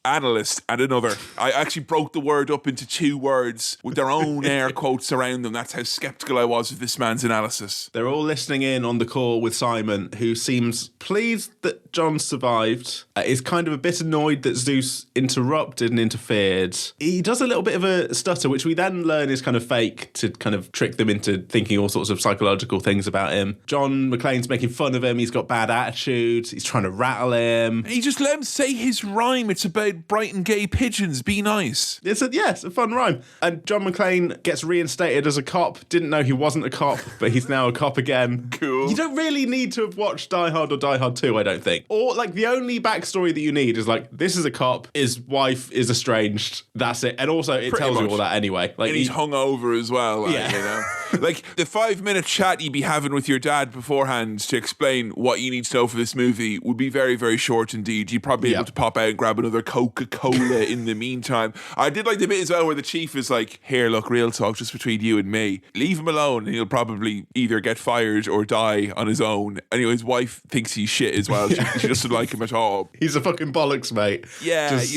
analyst and another. I actually broke the word up into two words with their own air quotes around them. That's how skeptical I was of this man's analysis. They're all listening in on the call with Simon, who seems pleased that John survived, is kind of a bit annoyed that Zeus interrupted and interfered. He does a little bit of a stutter, which we then learn is kind of fake to kind of trick them into thinking all sorts of psychological things about him. John McClane's making fun of him. He's got bad attitude. He's trying to rattle him. He just let him say his rhyme. It's about bright and gay pigeons. Be nice. It's a fun rhyme. And John McClane gets reinstated as a cop. Didn't know he wasn't a cop, but he's now a cop again. Cool. You don't really need to have watched Die Hard or Die Hard 2, I don't think. Or, like, the only backstory that you need is, like, this is a cop, his wife is estranged, that's it. And also, it Pretty tells much. you all that anyway. Like, and he's hungover as well, Like, the 5-minute chat you'd be having with your dad beforehand to explain what you need to know for this movie would be very, very short indeed. You'd probably be able to pop out and grab another Coca-Cola in the meantime. I did like the bit as well where the chief is like, here, look, real talk just between you and me. Leave him alone and he'll probably either get fired or die on his own. Anyway, his wife thinks he's shit as well. She doesn't like him at all. He's a fucking bollocks, mate. Yeah, just,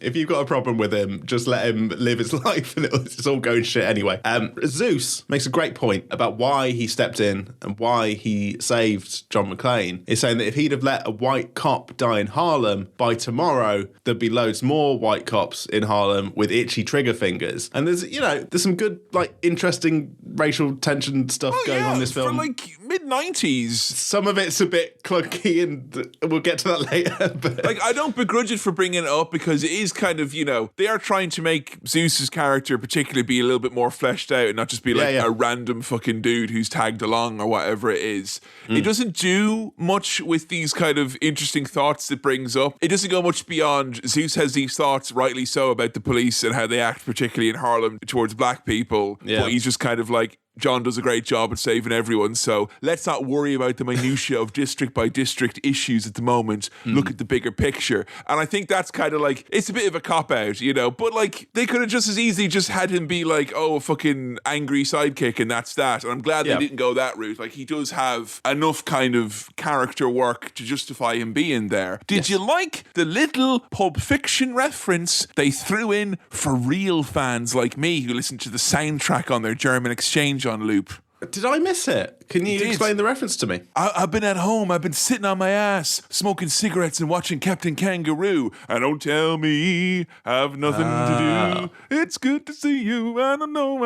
if you've got a problem with him, just let him live his life and it's all going shit anyway. Zeus makes a great point about why he stepped in and why he saved John McClane. He's saying that if he'd have let a white cop die in Harlem, by tomorrow there'd be loads more white cops in Harlem with itchy trigger fingers. And there's some good, like, interesting racial tension stuff going on in this film. For like mid-90s. Some of it's a bit clunky and we'll get to that later. But like, I don't begrudge it for bringing it up because it is kind of, they are trying to make Zeus's character particularly be a little bit more fleshed out and not just be like a random fucking dude who's tagged along or whatever it is. It doesn't do much with these kind of interesting thoughts it brings up. It doesn't go much beyond Zeus has these thoughts, rightly so, about the police and how they act, particularly in Harlem, towards black people. Yeah. But he's just kind of like, John does a great job at saving everyone, so let's not worry about the minutiae of district by district issues at the moment. Look at the bigger picture. And I think that's kind of like, it's a bit of a cop-out, but like, they could have just as easily just had him be like, a fucking angry sidekick and that's that. And I'm glad they didn't go that route. Like, he does have enough kind of character work to justify him being there. Did you like the little Pulp Fiction reference they threw in for real fans like me who listened to the soundtrack on their German exchange on loop? Did I miss it? Can you explain the reference to me? I've been at home. I've been sitting on my ass, smoking cigarettes and watching Captain Kangaroo. And don't tell me I've nothing to do. It's good to see you. I don't know.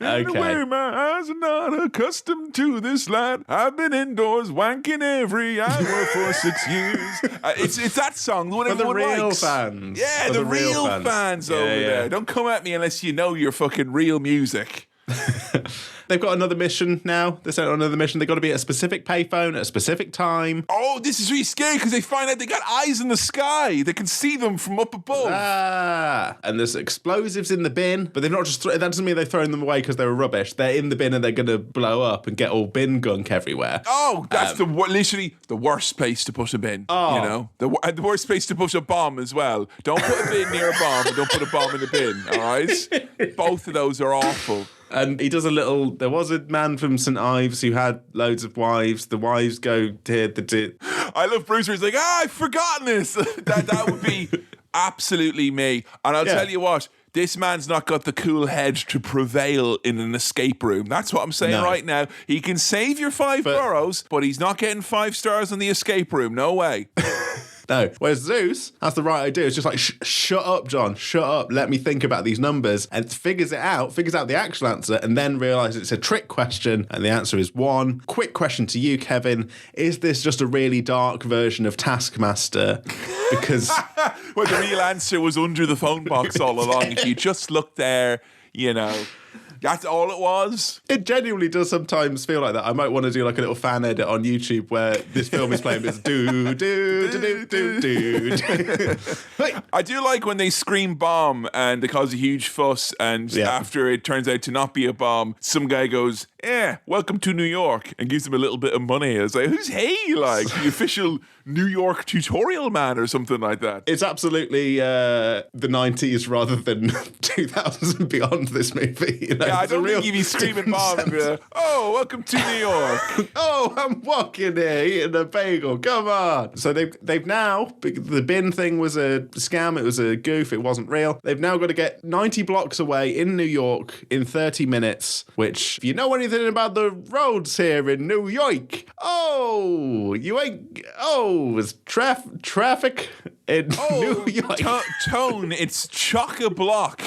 Okay. My eyes are not accustomed to this light. I've been indoors wanking every hour for 6 years. It's that song. For the real fans. Yeah, the real fans over there. Don't come at me unless you know your fucking real music. They've got another mission now. They're sent on another mission. They've got to be at a specific payphone at a specific time. Oh, this is really scary because they find out they got eyes in the sky. They can see them from up above. And there's explosives in the bin, but they've not just... that doesn't mean they've thrown them away because they were rubbish. They're in the bin and they're going to blow up and get all bin gunk everywhere. Oh, that's literally the worst place to put a bin. Oh. You know? The worst place to put a bomb as well. Don't put a bin near a bomb and don't put a bomb in the bin, all right? Both of those are awful. And he does a little... There was a man from St. Ives who had loads of wives. The wives go to... I love Bruiser. He's like, I've forgotten this. that would be absolutely me. And I'll tell you what, this man's not got the cool head to prevail in an escape room. That's what I'm saying right now. He can save your €5, but he's not getting 5 stars on the escape room. No way. No. Whereas Zeus has the right idea. It's just like, shut up, John. Shut up. Let me think about these numbers. And figures out the actual answer, and then realises it's a trick question. And the answer is 1. Quick question to you, Kevin. Is this just a really dark version of Taskmaster? Because... well, the real answer was under the phone box all along. If you just looked there, you know... That's all it was. It genuinely does sometimes feel like that. I might want to do like a little fan edit on YouTube where this film is playing. It's do do do do do do. I do like when they scream bomb and they cause a huge fuss, and after it turns out to not be a bomb, some guy goes, welcome to New York, and gives him a little bit of money. I was like, who's he? Like the official New York tutorial man or something like that. It's absolutely the 90s rather than 2000s and beyond, this movie. You know? Yeah, I don't think you'd be screaming bomb and be like, oh, welcome to New York. Oh, I'm walking here eating a bagel. Come on. So they've now, the bin thing was a scam. It was a goof. It wasn't real. They've now got to get 90 blocks away in New York in 30 minutes, which, if you know anything about the roads here in New York, it's traffic in New York. Tone, it's chock-a-block.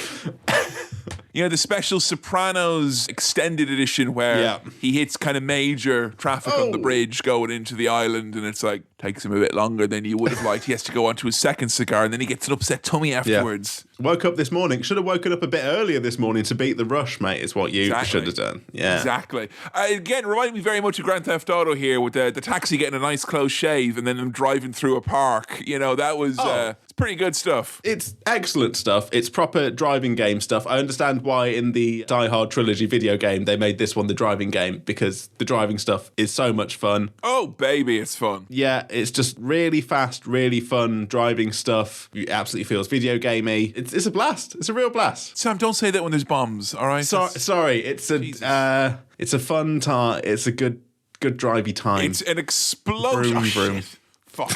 You know, the special Sopranos extended edition where he hits kind of major traffic on the bridge going into the island, and it's like, takes him a bit longer than you would have liked. He has to go on to his second cigar, and then he gets an upset tummy afterwards. Woke up this morning. Should have woken up a bit earlier this morning to beat the rush, mate, is what you should have done. Yeah. Exactly. Again, reminded me very much of Grand Theft Auto here with the taxi getting a nice close shave and then them driving through a park. You know, that was... it's pretty good stuff. It's excellent stuff. It's proper driving game stuff. I understand why in the Die Hard trilogy video game they made this one the driving game, because the driving stuff is so much fun. Oh, baby, it's fun. Yeah, it's just really fast, really fun driving stuff. It absolutely feels video gamey. It's a blast. It's a real blast. Sam, don't say that when there's bombs, all right? Sorry, it's a fun time. It's a good drivey time. It's an explosion. Vroom, vroom. Fuck.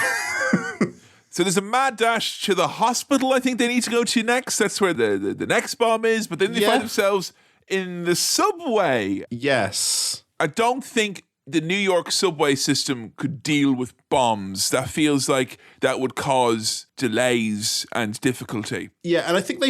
So there's a mad dash to the hospital I think they need to go to next. That's where the next bomb is. But then they find themselves in the subway. Yes. I don't think the New York subway system could deal with bombs. That feels like that would cause delays and difficulty. Yeah, and I think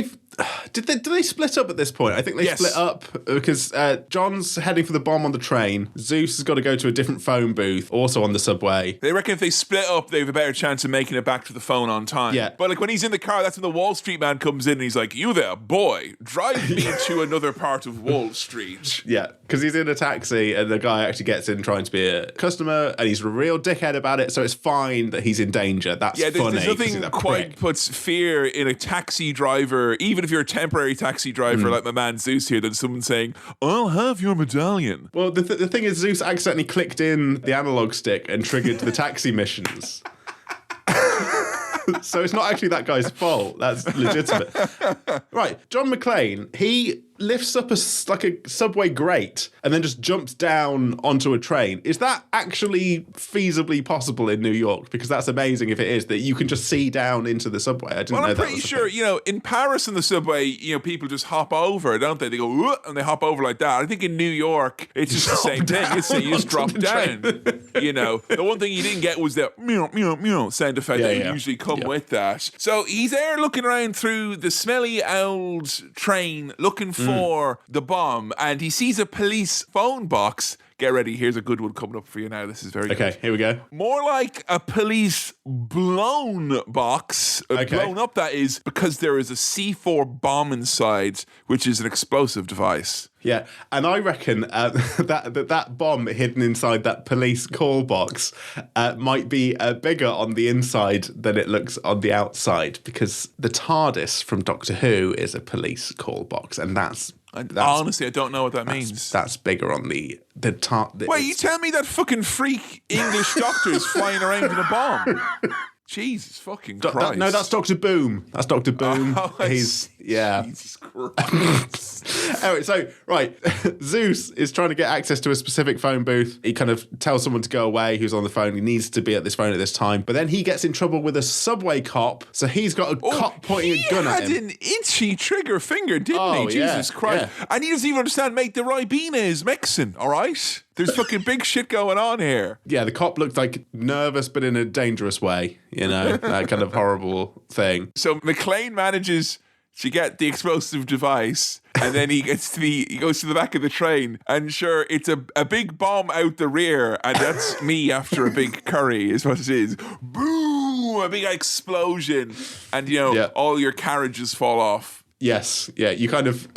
did they split up at this point? I think they split up because John's heading for the bomb on the train. Zeus has got to go to a different phone booth, also on the subway. They reckon if they split up, they have a better chance of making it back to the phone on time. Yeah. But like when he's in the car, that's when the Wall Street man comes in and he's like, you there, boy, drive me to another part of Wall Street. Yeah, because he's in a taxi and the guy actually gets in trying to be a customer and he's a real dickhead about it, so it's fine that he's in danger. That's funny. There's nothing quite puts fear in a taxi driver, even if you're a temporary taxi driver like my man Zeus here, than someone saying, I'll have your medallion. Well, the thing is, Zeus accidentally clicked in the analog stick and triggered the taxi missions. So it's not actually that guy's fault. That's legitimate. Right, John McClane, he lifts up like a subway grate and then just jumps down onto a train. Is that actually feasibly possible in New York? Because that's amazing if it is, that you can just see down into the subway. I didn't know that. I'm pretty sure, in Paris in the subway, people just hop over, don't they? They go, "Whoa," and they hop over like that. I think in New York, it's just the same thing. You just drop down. The one thing you didn't get was the meow, meow, meow sound effect that usually come with that. So he's there looking around through the smelly old train looking for the bomb, and he sees a police phone box. Get ready, here's a good one coming up for you now. This is very good. Okay, here we go. More like a police blown box. Blown up, that is, because there is a C4 bomb inside, which is an explosive device. Yeah, and I reckon that bomb hidden inside that police call box might be bigger on the inside than it looks on the outside, because the TARDIS from Doctor Who is a police call box, and that's honestly, I don't know what that means. That's bigger on the Wait, you tell me that fucking freak English doctor is flying around in a bomb? Jesus fucking Christ. No, that's Dr. Boom. That's Dr. Boom. Jesus Christ. Anyway, so, right, Zeus is trying to get access to a specific phone booth. He kind of tells someone to go away who's on the phone. He needs to be at this phone at this time. But then he gets in trouble with a subway cop. So he's got a cop pointing a gun at him. He had an itchy trigger finger, didn't he? Jesus Christ. Yeah. And he doesn't even understand, mate, the Ribena is Mexican, all right? There's fucking big shit going on here. Yeah, the cop looked like nervous, but in a dangerous way, that kind of horrible thing. So McClane manages to get the explosive device, and then he goes to the back of the train, and sure, it's a big bomb out the rear, and that's me after a big curry is what it is. Boom! A big explosion, and all your carriages fall off. Yes, yeah, you kind of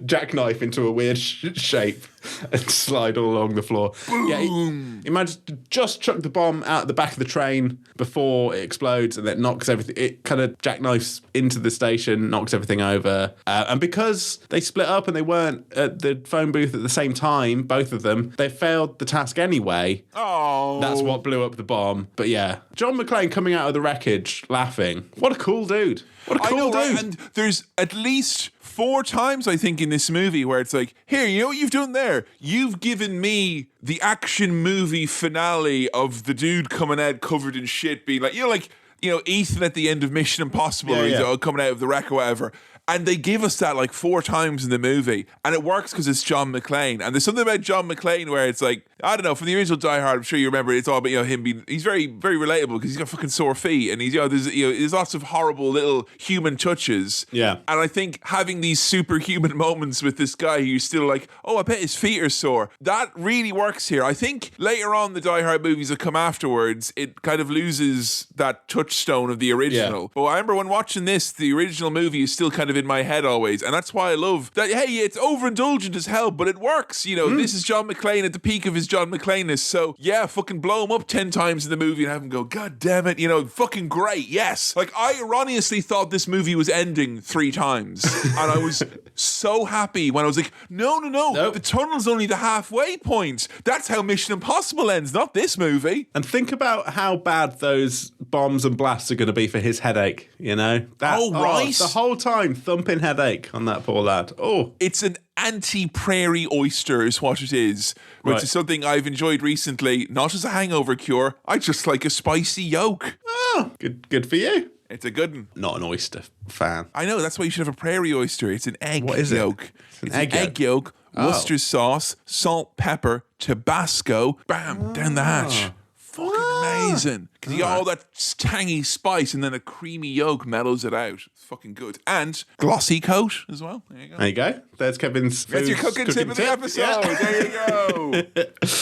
jackknife into a weird shape and slide all along the floor. Boom. Yeah, he managed to just chuck the bomb out the back of the train before it explodes, and it knocks everything. It kind of jackknifes into the station, knocks everything over. And because they split up and they weren't at the phone booth at the same time, both of them, they failed the task anyway. Oh, that's what blew up the bomb. But yeah, John McClane coming out of the wreckage laughing. What a cool dude. What a cool dude. Right? And there's at least 4 times, I think, in this movie where it's like, here, you know what you've done there? You've given me the action movie finale of the dude coming out covered in shit, being like, Ethan at the end of Mission Impossible, coming out of the wreck or whatever. And they give us that like 4 times in the movie. And it works because it's John McClane. And there's something about John McClane where it's like, I don't know, from the original Die Hard, I'm sure you remember, it's all about him being, he's very, very relatable because he's got fucking sore feet. And he's, there's lots of horrible little human touches. Yeah. And I think having these superhuman moments with this guy who's still like, oh, I bet his feet are sore. That really works here. I think later on the Die Hard movies that come afterwards, it kind of loses that touchstone of the original. Yeah. But I remember when watching this, the original movie is still kind of in my head always, and that's why I love that. Hey, it's overindulgent as hell, but it works. This is John McClane at the peak of his John McClaneness. So yeah, fucking blow him up 10 times in the movie and have him go, God damn it, fucking great. Yes, like I erroneously thought this movie was ending 3 times, and I was so happy when I was like, no, nope. The tunnel's only the halfway point. That's how Mission Impossible ends, not this movie. And think about how bad those bombs and blasts are going to be for his headache. Right, the whole time thumping headache on that poor lad. Oh, it's an anti-prairie oyster is what it is, which is something I've enjoyed recently, not as a hangover cure. I just like a spicy yolk. Oh, good for you. It's a good one. Not an oyster fan. I know, that's why you should have a prairie oyster. It's an egg what is yolk. It's an egg yolk. Worcester sauce, salt, pepper, Tabasco, bam, down the hatch. Fucking amazing. Because you got all that tangy spice and then a creamy yolk mellows it out. It's fucking good. And glossy coat as well. There you go. There you go. There's Kevin's That's your cooking tip of the episode. Yeah. There you go.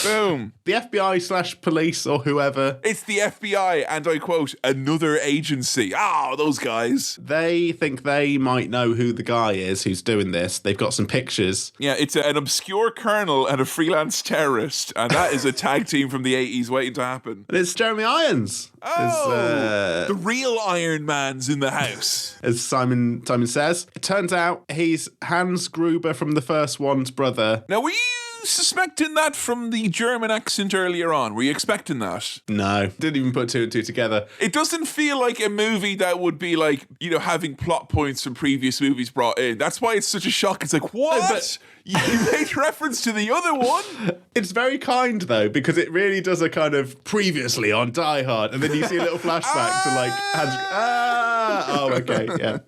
Boom. The FBI/police or whoever. It's the FBI and I quote, another agency. Those guys. They think they might know who the guy is who's doing this. They've got some pictures. Yeah, it's an obscure colonel and a freelance terrorist. And that is a tag team from the 80s waiting to happen. And it's Jeremy Irons. The real Iron Man's in the house. As Simon says. It turns out he's Hans Gruber from the first one's brother. Now, were suspecting that from the German accent earlier on? Were you expecting that? No, didn't even put two and two together. It doesn't feel like a movie that would be like, having plot points from previous movies brought in. That's why it's such a shock. It's like, what? But you made reference to the other one? It's very kind, though, because it really does a kind of previously on Die Hard, and then you see a little flashback to like, okay, yeah.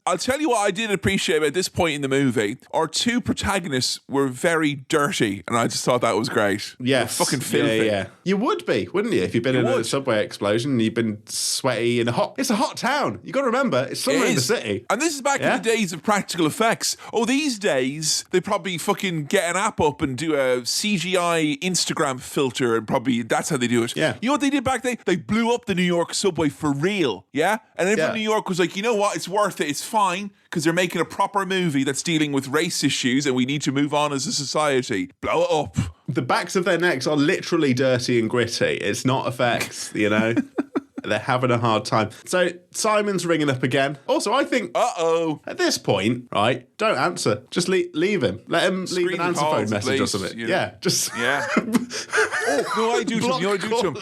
I'll tell you what I did appreciate about this point in the movie. Our two protagonists were very dirty, and I just thought that was great. Yes. Fucking filthy. Yeah. You would be, wouldn't you, if you've been in a subway explosion and you've been sweaty in it's a hot town. You got to remember, it's somewhere in the city. And this is back in the days of practical effects. Oh, these days, they probably fucking get an app up and do a CGI Instagram filter, and probably that's how they do it. Yeah. You know what they did back then? They blew up the New York subway for real, yeah? And everyone in New York was like, you know what? It's worth it. It's fine, because they're making a proper movie that's dealing with race issues, and we need to move on as a society. Blow it up. The backs of their necks are literally dirty and gritty. It's not effects, They're having a hard time. So Simon's ringing up again. Also, I think at this point, right, don't answer. Just leave him. Let him leave an answer phone message or something. Yeah, just... Yeah. No, I do to him.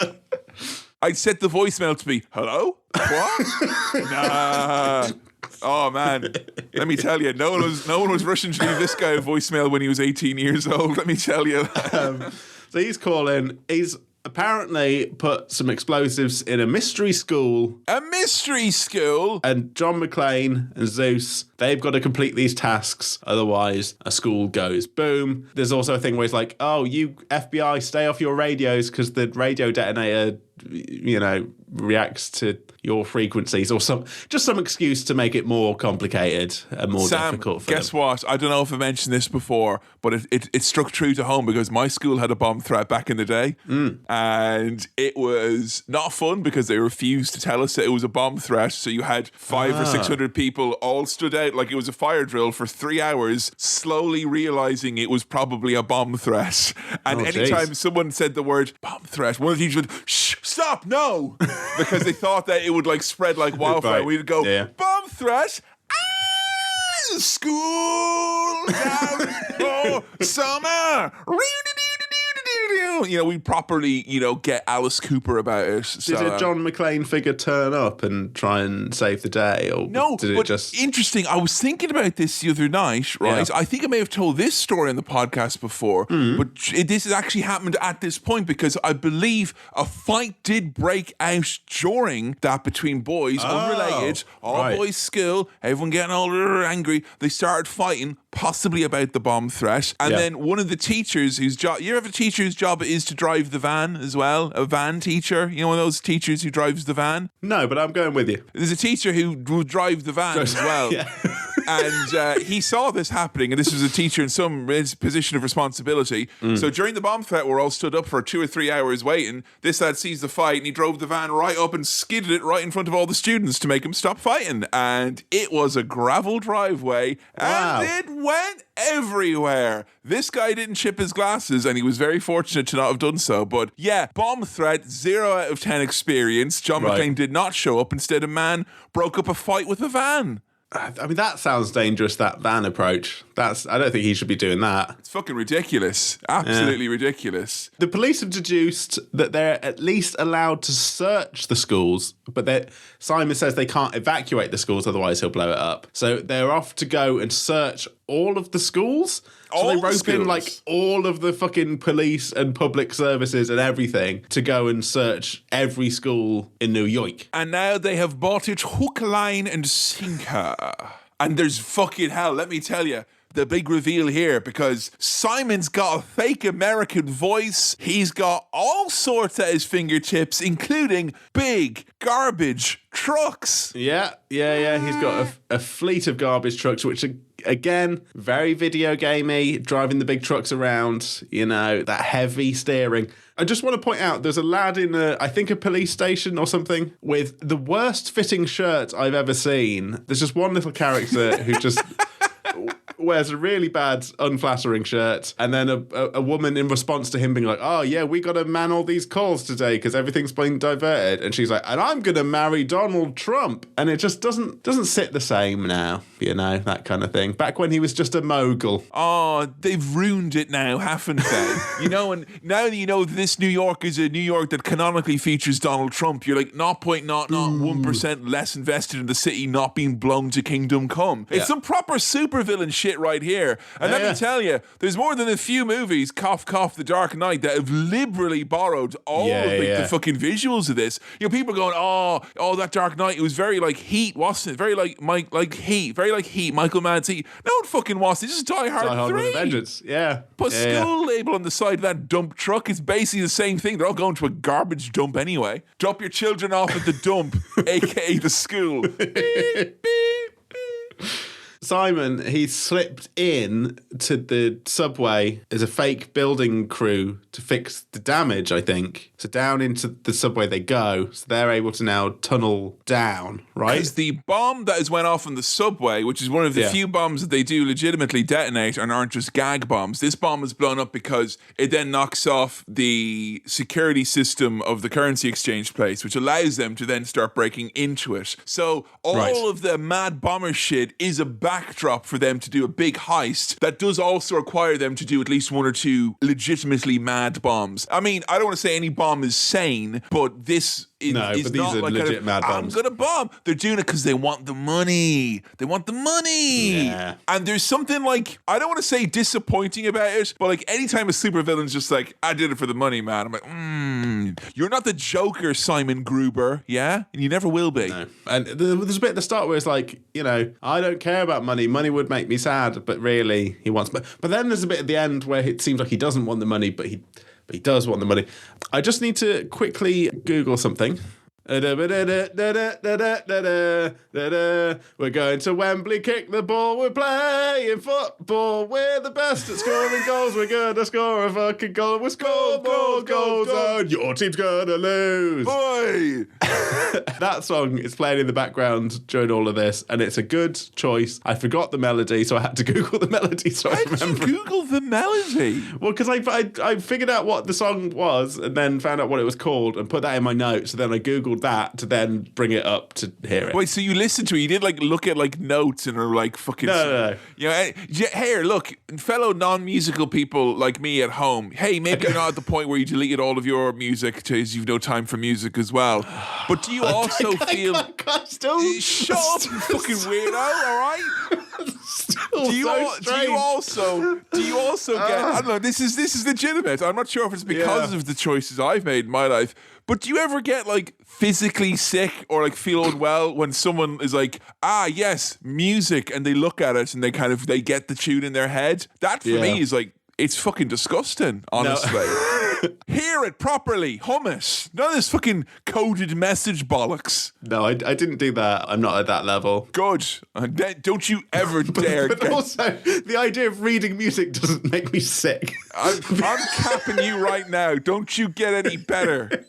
I'd set the voicemail to be, hello? What? Nah. Oh, man. Let me tell you, no one was rushing to leave this guy a voicemail when he was 18 years old. Let me tell you. So he's calling. He's apparently put some explosives in a mystery school. A mystery school? And John McClane and Zeus, they've got to complete these tasks. Otherwise, a school goes boom. There's also a thing where it's like, oh, you FBI, stay off your radios because the radio detonator, reacts to your frequencies, or some excuse to make it more complicated and more difficult for guess them. What? I don't know if I mentioned this before, but it struck true to home because my school had a bomb threat back in the day, and it was not fun because they refused to tell us that it was a bomb threat. So you had 500 or 600 people all stood out like it was a fire drill for 3 hours, slowly realizing it was probably a bomb threat. And anytime someone said the word bomb threat, one of the teachers would, shh, stop, no, because they thought that it would like spread like wildfire. Right. We'd go, bomb threat. School down for summer. We properly, get Alice Cooper about it. So, did a John McClane figure turn up and try and save the day? Or no, did it just... Interesting. I was thinking about this the other night, right? Yeah. I think I may have told this story on the podcast before, but this has actually happened at this point because I believe a fight did break out during that between boys, unrelated, all boys school, everyone getting older, angry. They started fighting, possibly about the bomb threat. And then one of the teachers whose job, you ever have a teacher whose job is to drive the van as well? A van teacher? You know, one of those teachers who drives the van? No, but I'm going with you. There's a teacher who will drive the van as well. And he saw this happening, and this was a teacher in some position of responsibility. So during the bomb threat, we're all stood up for 2 or 3 hours waiting. This lad sees the fight, and he drove the van right up and skidded it right in front of all the students to make them stop fighting. And it was a gravel driveway, and it went everywhere. This guy didn't chip his glasses, and he was very fortunate to not have done so. But yeah, bomb threat, 0 out of 10 experience. John McClane did not show up. Instead, a man broke up a fight with a van. I mean, that sounds dangerous, that van approach. I don't think he should be doing that. It's fucking ridiculous. Absolutely ridiculous. The police have deduced that they're at least allowed to search the schools, but Simon says they can't evacuate the schools, otherwise he'll blow it up. So they're off to go and search all of the schools. So they rope in like all of the fucking police and public services and everything to go and search every school in New York. And now they have bought it hook, line and sinker. And there's fucking hell, let me tell you, the big reveal here, because Simon's got a fake American voice. He's got all sorts at his fingertips, including big garbage trucks. Yeah. He's got a fleet of garbage trucks, which are, again, very video gamey, driving the big trucks around, that heavy steering. I just want to point out, there's a lad in I think a police station or something, with the worst fitting shirt I've ever seen. There's just one little character who just... wears a really bad, unflattering shirt, and then a woman in response to him being like, oh yeah, we got to man all these calls today because everything's been diverted, and she's like, and I'm gonna marry Donald Trump, and it just doesn't sit the same now, that kind of thing. Back when he was just a mogul. Oh, they've ruined it now, haven't they? And now that you know this New York is a New York that canonically features Donald Trump, you're like 0.001% less invested in the city not being blown to kingdom come. It's some proper supervillain shit right here. And let me tell you, there's more than a few movies, cough, cough, The Dark Knight, that have liberally borrowed all of the fucking visuals of this. People going, oh, that Dark Knight, it was very like Heat, wasn't it? Very like Heat, very like Heat, Michael Mann's Heat. No, it fucking wasn't. It's just Die Hard 3. With a Vengeance. Yeah. Put school label on the side of that dump truck. It's basically the same thing. They're all going to a garbage dump anyway. Drop your children off at the dump, aka the school. Beep, beep, beep. Simon, he slipped in to the subway as a fake building crew to fix the damage, I think. So down into the subway they go. So they're able to now tunnel down, right? Because the bomb that has went off in the subway, which is one of the few bombs that they do legitimately detonate and aren't just gag bombs. This bomb is blown up because it then knocks off the security system of the currency exchange place, which allows them to then start breaking into it. So all of the mad bomber shit is a backdrop for them to do a big heist that does also require them to do at least one or two legitimately mad bombs. I mean, I don't want to say any bomb is sane, but this is but these not are like legit mad bombs. I'm gonna bomb. They're doing it because they want the money. They want the money. Yeah. And there's something like, I don't want to say disappointing about it, but like anytime a supervillain's just like, I did it for the money, man. I'm like, you're not the Joker, Simon Gruber, yeah? And you never will be. No. And there's a bit at the start where it's like, I don't care about money. Money would make me sad, but really he wants money. But then there's a bit at the end where it seems like he doesn't want the money, but he does want the money. I just need to quickly Google something. We're going to Wembley, kick the ball, we're playing football, we're the best at scoring goals, we're gonna score a fucking goal, we'll score more goals, and your team's gonna lose. Boy! That song is playing in the background during all of this, and it's a good choice. I forgot the melody, so I had to Google the melody so I remember. How did you Google the melody? Well, because I figured out what the song was and then found out what it was called and put that in my notes, so then I Googled that to then bring it up to hear it. Wait, so you listened to it? You did like look at like notes and are like fucking... No. Here, look, fellow non-musical people like me at home, hey, maybe you're not at the point where you deleted all of your music because you've no time for music as well. But do you also feel... Shut up, you fucking weirdo, all right? Do you also get... I don't know, this is legitimate. I'm not sure if it's because of the choices I've made in my life, but do you ever get like physically sick or like feel unwell when someone is like, yes, music, and they look at it and they get the tune in their head? That for me is like, it's fucking disgusting, honestly. No. Hear it properly, hum it. None of this fucking coded message bollocks. No, I didn't do that. I'm not at that level. Good. Don't you ever dare. But also, the idea of reading music doesn't make me sick. I'm capping you right now. Don't you get any better.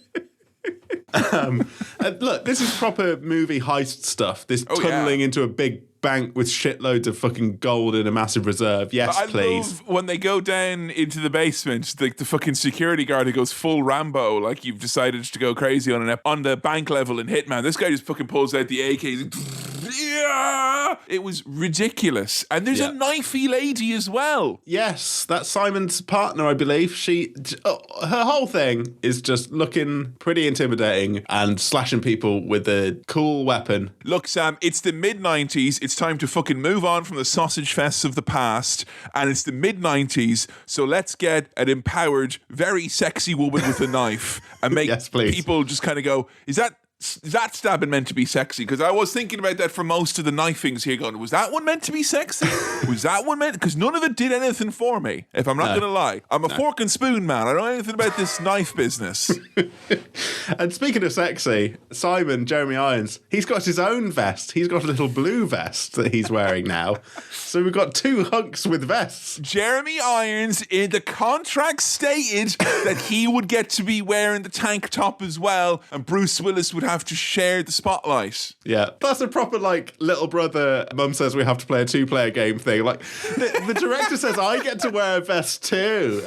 Look, this is proper movie heist stuff. This tunneling into a big bank with shitloads of fucking gold in a massive reserve. Yes, please. Love when they go down into the basement, the fucking security guard who goes full Rambo, like you've decided to go crazy on the bank level in Hitman. This guy just fucking pulls out the AK. Yeah! It was ridiculous. And there's a knifey lady as well. Yes, that's Simon's partner, I believe. Her whole thing is just looking pretty intimidating and slashing people with a cool weapon. Look, Sam, it's the mid-90s. It's time to fucking move on from the sausage fests of the past. And it's the mid-90s. So let's get an empowered, very sexy woman with a knife and make people just kind of go, is that stabbing meant to be sexy? Because I was thinking about that for most of the knifings here, going, was that one meant to be sexy? Was that one meant? Because none of it did anything for me, if I'm not going to lie. I'm a fork and spoon man. I don't know anything about this knife business. And speaking of sexy, Simon, Jeremy Irons, he's got his own vest. He's got a little blue vest that he's wearing now. So we've got two hunks with vests. Jeremy Irons, in the contract stated that he would get to be wearing the tank top as well, and Bruce Willis would have have to share the spotlight. Yeah, that's a proper, like, little brother, mum says we have to play a 2-player game thing. Like, the director says I get to wear a vest too.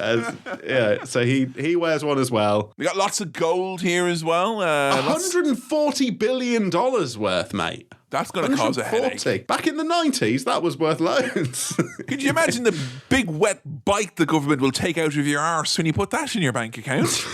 So he wears one as well. We got lots of gold here as well. $140 billion worth, mate. That's going to cause a headache. Back in the 90s, that was worth loads. Could you imagine the big wet bite the government will take out of your arse when you put that in your bank account?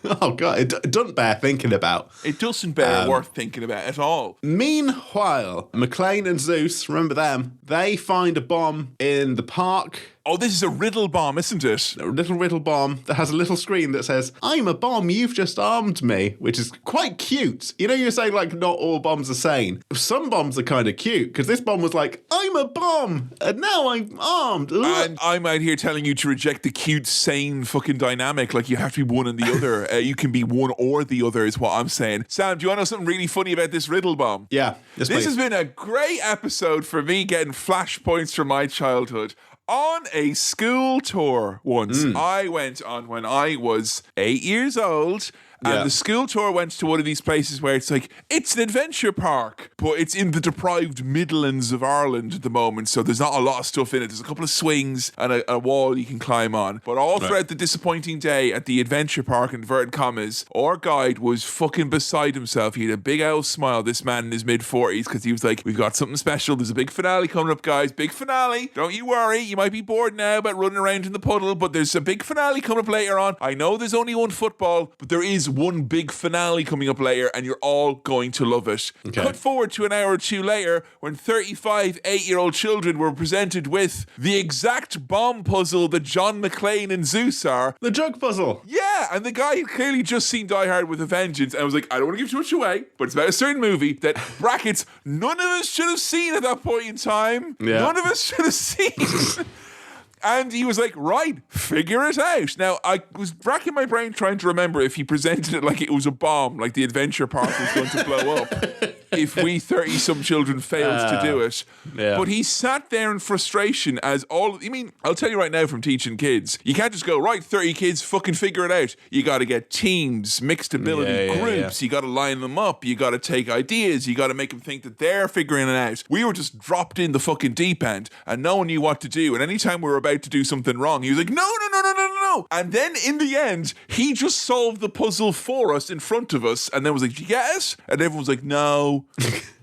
Oh, God, it doesn't bear thinking about. It doesn't bear worth thinking about at all. Meanwhile, McClane and Zeus, remember them, they find a bomb in the park. Oh, this is a riddle bomb, isn't it? A little riddle bomb that has a little screen that says, "I'm a bomb, you've just armed me," which is quite cute. You know, you're saying, like, not all bombs are sane. Some bombs are kind of cute, because this bomb was like, "I'm a bomb, and now I'm armed." Ugh. And I'm out here telling you to reject the cute, sane fucking dynamic. Like, you have to be one and the other. You can be one or the other is what I'm saying. Sam, do you want to know something really funny about this riddle bomb? Yeah. Yes, this has been a great episode for me getting flashpoints from my childhood. On a school tour once, I went on when I was 8 years old. And the school tour went to one of these places where it's like, it's an adventure park, but it's in the deprived Midlands of Ireland at the moment, so there's not a lot of stuff in it. There's a couple of swings and a wall you can climb on. But all throughout the disappointing day at the adventure park, inverted commas, our guide was fucking beside himself. He had a big old smile, this man in his mid-40s, because he was like, "We've got something special. There's a big finale coming up, guys. Big finale. Don't you worry. You might be bored now about running around in the puddle, but there's a big finale coming up later on. I know there's only one football, but there is one big finale coming up later, and you're all going to love it." Okay. Cut forward to an hour or two later when 35 8-year-old children were presented with the exact bomb puzzle that John McClane and Zeus are. The jug puzzle. Yeah, and the guy had clearly just seen Die Hard with a vengeance and was like, "I don't want to give too much away, but it's about a certain movie that, brackets, none of us should have seen at that point in time. Yeah. None of us should have seen." And he was like, "Right, figure it out." Now, I was racking my brain trying to remember if he presented it like it was a bomb, like the adventure park was going to blow up, if we 30-some children failed to do it. Yeah. But he sat there in frustration as I'll tell you right now from teaching kids, you can't just go, "Right, 30 kids, fucking figure it out." You got to get teams, mixed ability groups. You got to line them up. You got to take ideas. You got to make them think that they're figuring it out. We were just dropped in the fucking deep end and no one knew what to do. And anytime we were about to do something wrong, he was like, no. And then in the end, he just solved the puzzle for us in front of us and then was like, "Did you get it?" And everyone was like, "No."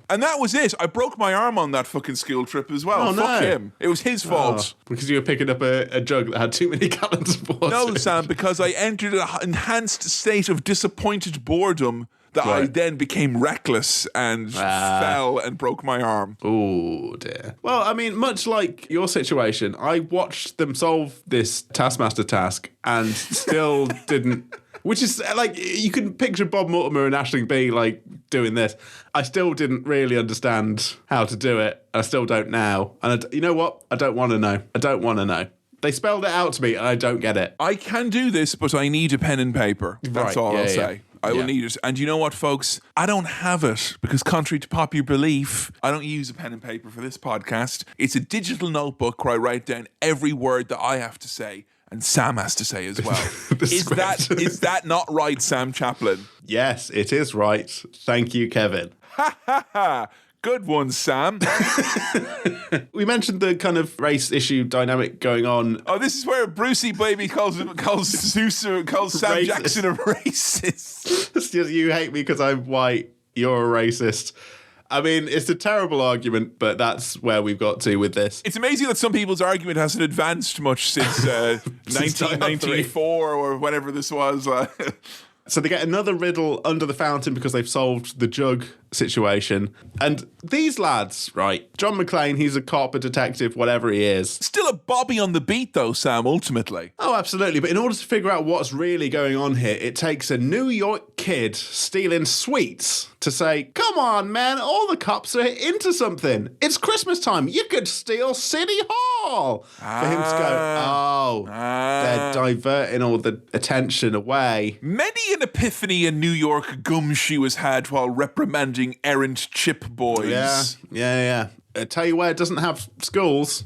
And that was it. I broke my arm on that fucking school trip as well. Fuck him. It was his fault. Because you were picking up a jug that had too many gallons of water. No, Sam, because I entered an enhanced state of disappointed boredom that I then became reckless and fell and broke my arm. Oh, dear. Well, I mean, much like your situation, I watched them solve this Taskmaster task and still didn't... Which is, like, you can picture Bob Mortimer and Aisling B, like, doing this. I still didn't really understand how to do it. I still don't now. And you know what? I don't want to know. I don't want to know. They spelled it out to me and I don't get it. I can do this, but I need a pen and paper. That's all I'll say. I will need it. And you know what, folks? I don't have it because, contrary to popular belief, I don't use a pen and paper for this podcast. It's a digital notebook where I write down every word that I have to say and Sam has to say as well. Is that not right, Sam Chaplin? Yes, it is right. Thank you, Kevin. Ha ha ha. Good one, Sam. We mentioned the kind of race issue dynamic going on. Oh, this is where Brucey Baby calls Zeus or calls Sam Jackson a racist. It's just, you hate me because I'm white, you're a racist. I mean, it's a terrible argument, but that's where we've got to with this. It's amazing that some people's argument hasn't advanced much since 1994 or whatever this was. So they get another riddle under the fountain because they've solved the jug situation. And these lads, right, John McClane, he's a cop, a detective, whatever he is. Still a Bobby on the beat, though, Sam, ultimately. Oh, absolutely. But in order to figure out what's really going on here, it takes a New York kid stealing sweets to say, "Come on, man, all the cops are into something. It's Christmas time. You could steal City Hall." For him to go, they're diverting all the attention away. Many an epiphany a New York gumshoe has had while reprimanding errant chip boys. Yeah. I tell you where it doesn't have schools.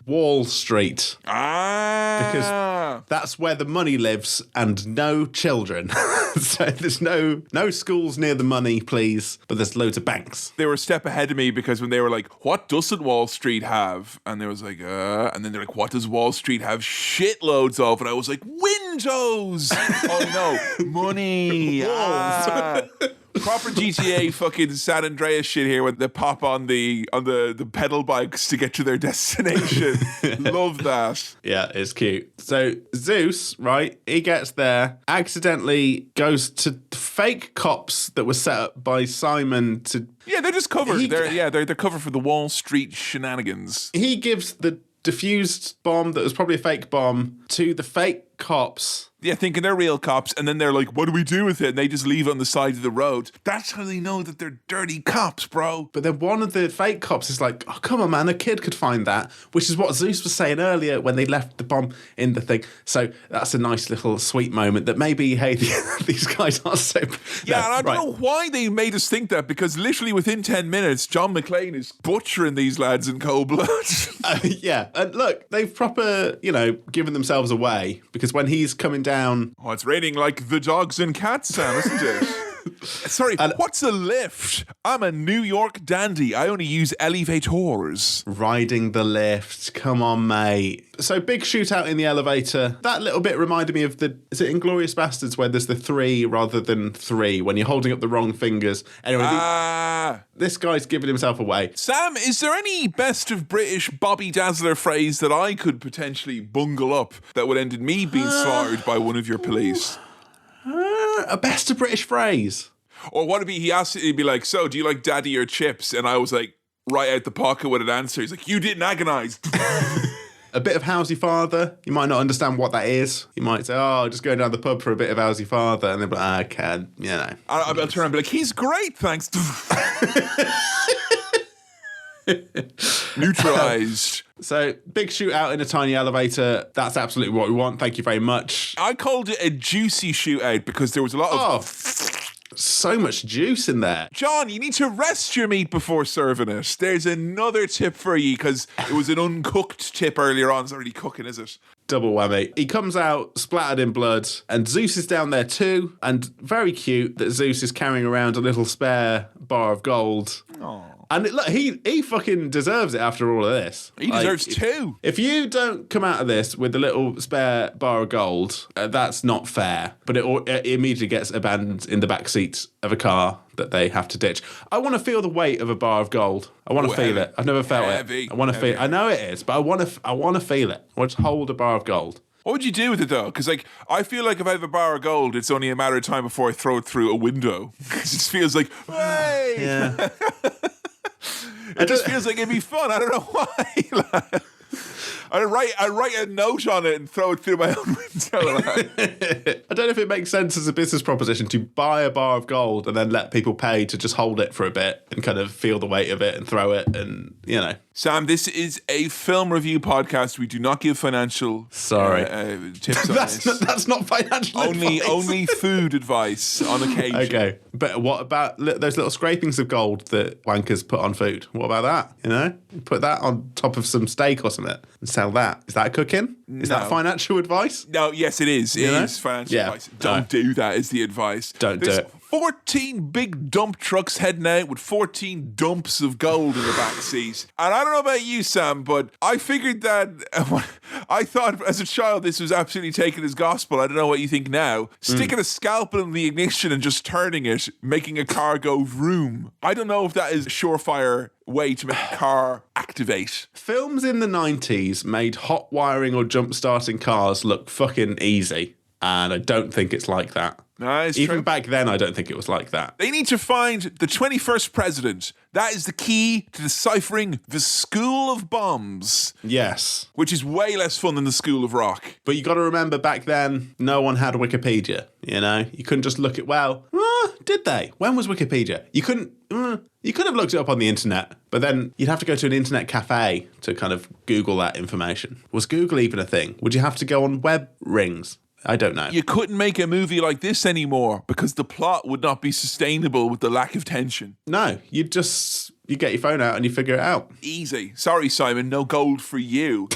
Wall Street. Because that's where the money lives and no children. So there's no schools near the money, please, but there's loads of banks. they were a step ahead of me because when they were like, what doesn't Wall Street have? And there was like, and then they're like, what does Wall Street have shitloads of? And I was like, windows. Oh no, money. Proper GTA fucking San Andreas shit here when they pop on the pedal bikes to get to their destination. Love that. Yeah, it's cute. So Zeus, right, he gets there, accidentally goes to fake cops that were set up by Simon to... Yeah, they're just covered. They're covered for the Wall Street shenanigans. He gives the diffused bomb that was probably a fake bomb to the fake cops. Yeah, thinking they're real cops, and then they're like, what do we do with it? And they just leave it on the side of the road. That's how they know that they're dirty cops, bro. But then one of the fake cops is like, oh, come on, man, a kid could find that, which is what Zeus was saying earlier when they left the bomb in the thing. So that's a nice little sweet moment that maybe, hey, these guys are so... Yeah, and I don't know why they made us think that, because literally within 10 minutes, John McClane is butchering these lads in cold blood. Yeah, and look, they've proper, given themselves away, because when he's coming down... Oh, it's raining like the dogs and cats, Sam, isn't it? Sorry, what's a lift? I'm a New York dandy. I only use elevators. Riding the lift. Come on, mate. So big shootout in the elevator. That little bit reminded me of is it Inglourious Bastards where there's the 3 rather than 3 when you're holding up the wrong fingers. Anyway, this guy's giving himself away. Sam, is there any best of British Bobby Dazzler phrase that I could potentially bungle up that would end in me being slaughtered by one of your police? A best of British phrase. Or what if he'd be like, so do you like daddy or chips? And I was like, right out the pocket with an answer. He's like, you didn't agonize. A bit of Howsy Father. You might not understand what that is. You might say, oh, just going down the pub for a bit of Howsy Father. And they'll be like, I'll turn around and be like, he's great, thanks. Neutralized. So, big shootout in a tiny elevator. That's absolutely what we want. Thank you very much. I called it a juicy shootout because there was a lot of... so much juice in there. John, you need to rest your meat before serving it. There's another tip for you because it was an uncooked tip earlier on. It's not really cooking, is it? Double whammy. He comes out splattered in blood, and Zeus is down there too. And very cute that Zeus is carrying around a little spare bar of gold. Aww. And look, he fucking deserves it after all of this. He deserves 2. If you don't come out of this with a little spare bar of gold, that's not fair. But it immediately gets abandoned in the back seat of a car that they have to ditch. I want to feel the weight of a bar of gold. I want to feel it. I've never felt it. I want to feel. I know it is, but I want to feel it. I want to hold a bar of gold. What would you do with it though? Because I feel like if I have a bar of gold, it's only a matter of time before I throw it through a window. It just feels like, hey. Yeah. It just feels like it'd be fun. I don't know why. I write a note on it and throw it through my own window. I don't know if it makes sense as a business proposition to buy a bar of gold and then let people pay to just hold it for a bit and kind of feel the weight of it and throw it and, Sam, this is a film review podcast. We do not give financial tips on this. That's not financial advice. Only food advice on occasion. Okay, but what about those little scrapings of gold that wankers put on food? What about that? Put that on top of some steak or something and sell that. Is that cooking? Is that financial advice? No, yes, it is. It is financial advice. Don't do that is the advice. Don't do it. 14 big dump trucks heading out with 14 dumps of gold in the back seat. And I don't know about you, Sam, but I figured that... I thought as a child this was absolutely taken as gospel. I don't know what you think now. Sticking a scalpel in the ignition and just turning it, making a car go vroom. I don't know if that is a surefire way to make a car activate. Films in the 90s made hot wiring or jump starting cars look fucking easy. And I don't think it's like that. No, Even back then, I don't think it was like that. They need to find the 21st president. That is the key to deciphering the School of Bombs. Yes. Which is way less fun than the School of Rock. But you got to remember, back then, no one had Wikipedia, You couldn't just look at, did they? When was Wikipedia? You couldn't... You could have looked it up on the internet, but then you'd have to go to an internet cafe to kind of Google that information. Was Google even a thing? Would you have to go on web rings? I don't know. You couldn't make a movie like this anymore because the plot would not be sustainable with the lack of tension. No, you'd just You get your phone out and you figure it out. Easy. Sorry, Simon, no gold for you.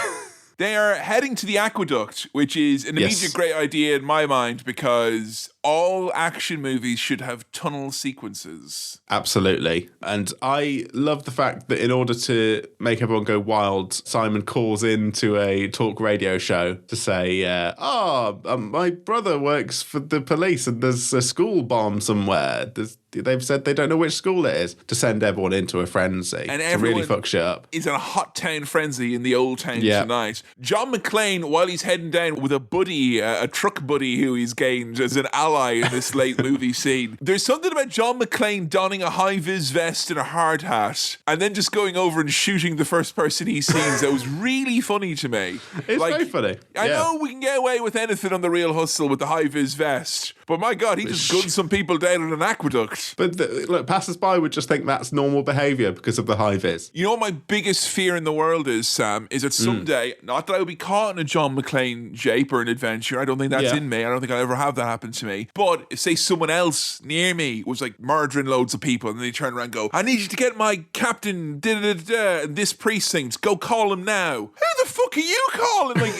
They are heading to the aqueduct, which is an immediate great idea in my mind because all action movies should have tunnel sequences. Absolutely. And I love the fact that in order to make everyone go wild, Simon calls into a talk radio show to say, my brother works for the police and there's a school bomb somewhere. They've said they don't know which school it is, to send everyone into a frenzy. And to really fuck shit up. He's in a hot town frenzy in the old town tonight. John McClane, while he's heading down with a buddy, a truck buddy who he's gained as an ally in this late movie scene. There's something about John McClane donning a high-vis vest and a hard hat and then just going over and shooting the first person he sees. That was really funny to me. It's very funny. I know we can get away with anything on The Real Hustle with the high-vis vest, but my God, he just gunned some people down in an aqueduct. But look, passers-by would just think that's normal behaviour because of the high-vis. You know what my biggest fear in the world is, Sam? Is that someday, not that I would be caught in a John McClane jape or an adventure, I don't think that's in me, I don't think I'll ever have that happen to me, but if, say, someone else near me was like murdering loads of people and they turn around and go, I need you to get my captain in this precinct, go call him now. Who the fuck are you calling? Like,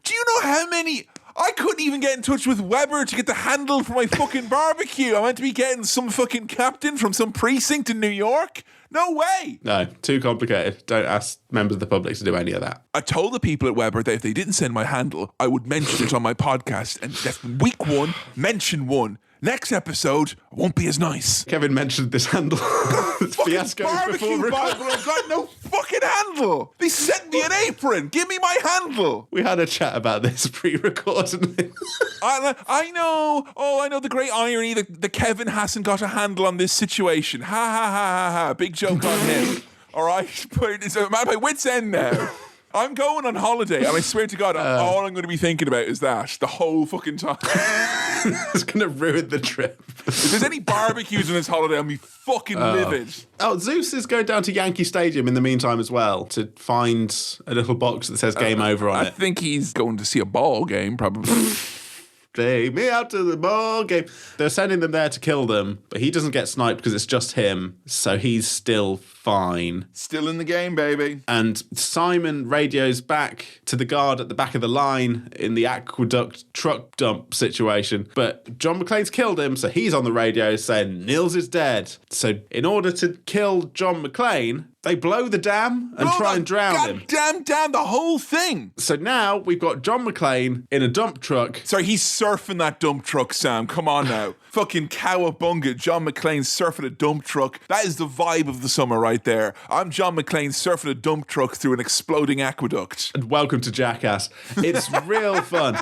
do you know how many... I couldn't even get in touch with Weber to get the handle for my fucking barbecue. I meant to be getting some fucking captain from some precinct in New York. No way. No, too complicated. Don't ask members of the public to do any of that. I told the people at Weber that if they didn't send my handle, I would mention it on my podcast. And that's week 1, mention 1. Next episode won't be as nice. Kevin mentioned this handle. Fiasco barbecue Bible. I've got no fucking handle. They sent me an apron. Give me my handle. We had a chat about this pre-recording. I know. Oh, I know the great irony that Kevin hasn't got a handle on this situation. Ha ha ha ha ha. Big joke on him. All right, but it's at my wit's end now. I'm going on holiday, and I swear to God, all I'm going to be thinking about is that the whole fucking time. It's going to ruin the trip. If there's any barbecues on this holiday, I'll be fucking livid. Oh, Zeus is going down to Yankee Stadium in the meantime as well to find a little box that says game over on it. I think he's going to see a ball game, probably. Take me out to the ball game. They're sending them there to kill them, but he doesn't get sniped because it's just him, so he's still fine. Still in the game, baby. And Simon radios back to the guard at the back of the line in the aqueduct truck dump situation, but John McClane's killed him, so he's on the radio saying Nils is dead. So in order to kill John McClane, they blow the dam and try and drown him. Damn, the whole thing. So now we've got John McClane in a dump truck. Sorry, he's surfing that dump truck, Sam. Come on now. Fucking cowabunga. John McClane surfing a dump truck. That is the vibe of the summer right there. I'm John McClane surfing a dump truck through an exploding aqueduct. And welcome to Jackass. It's real fun.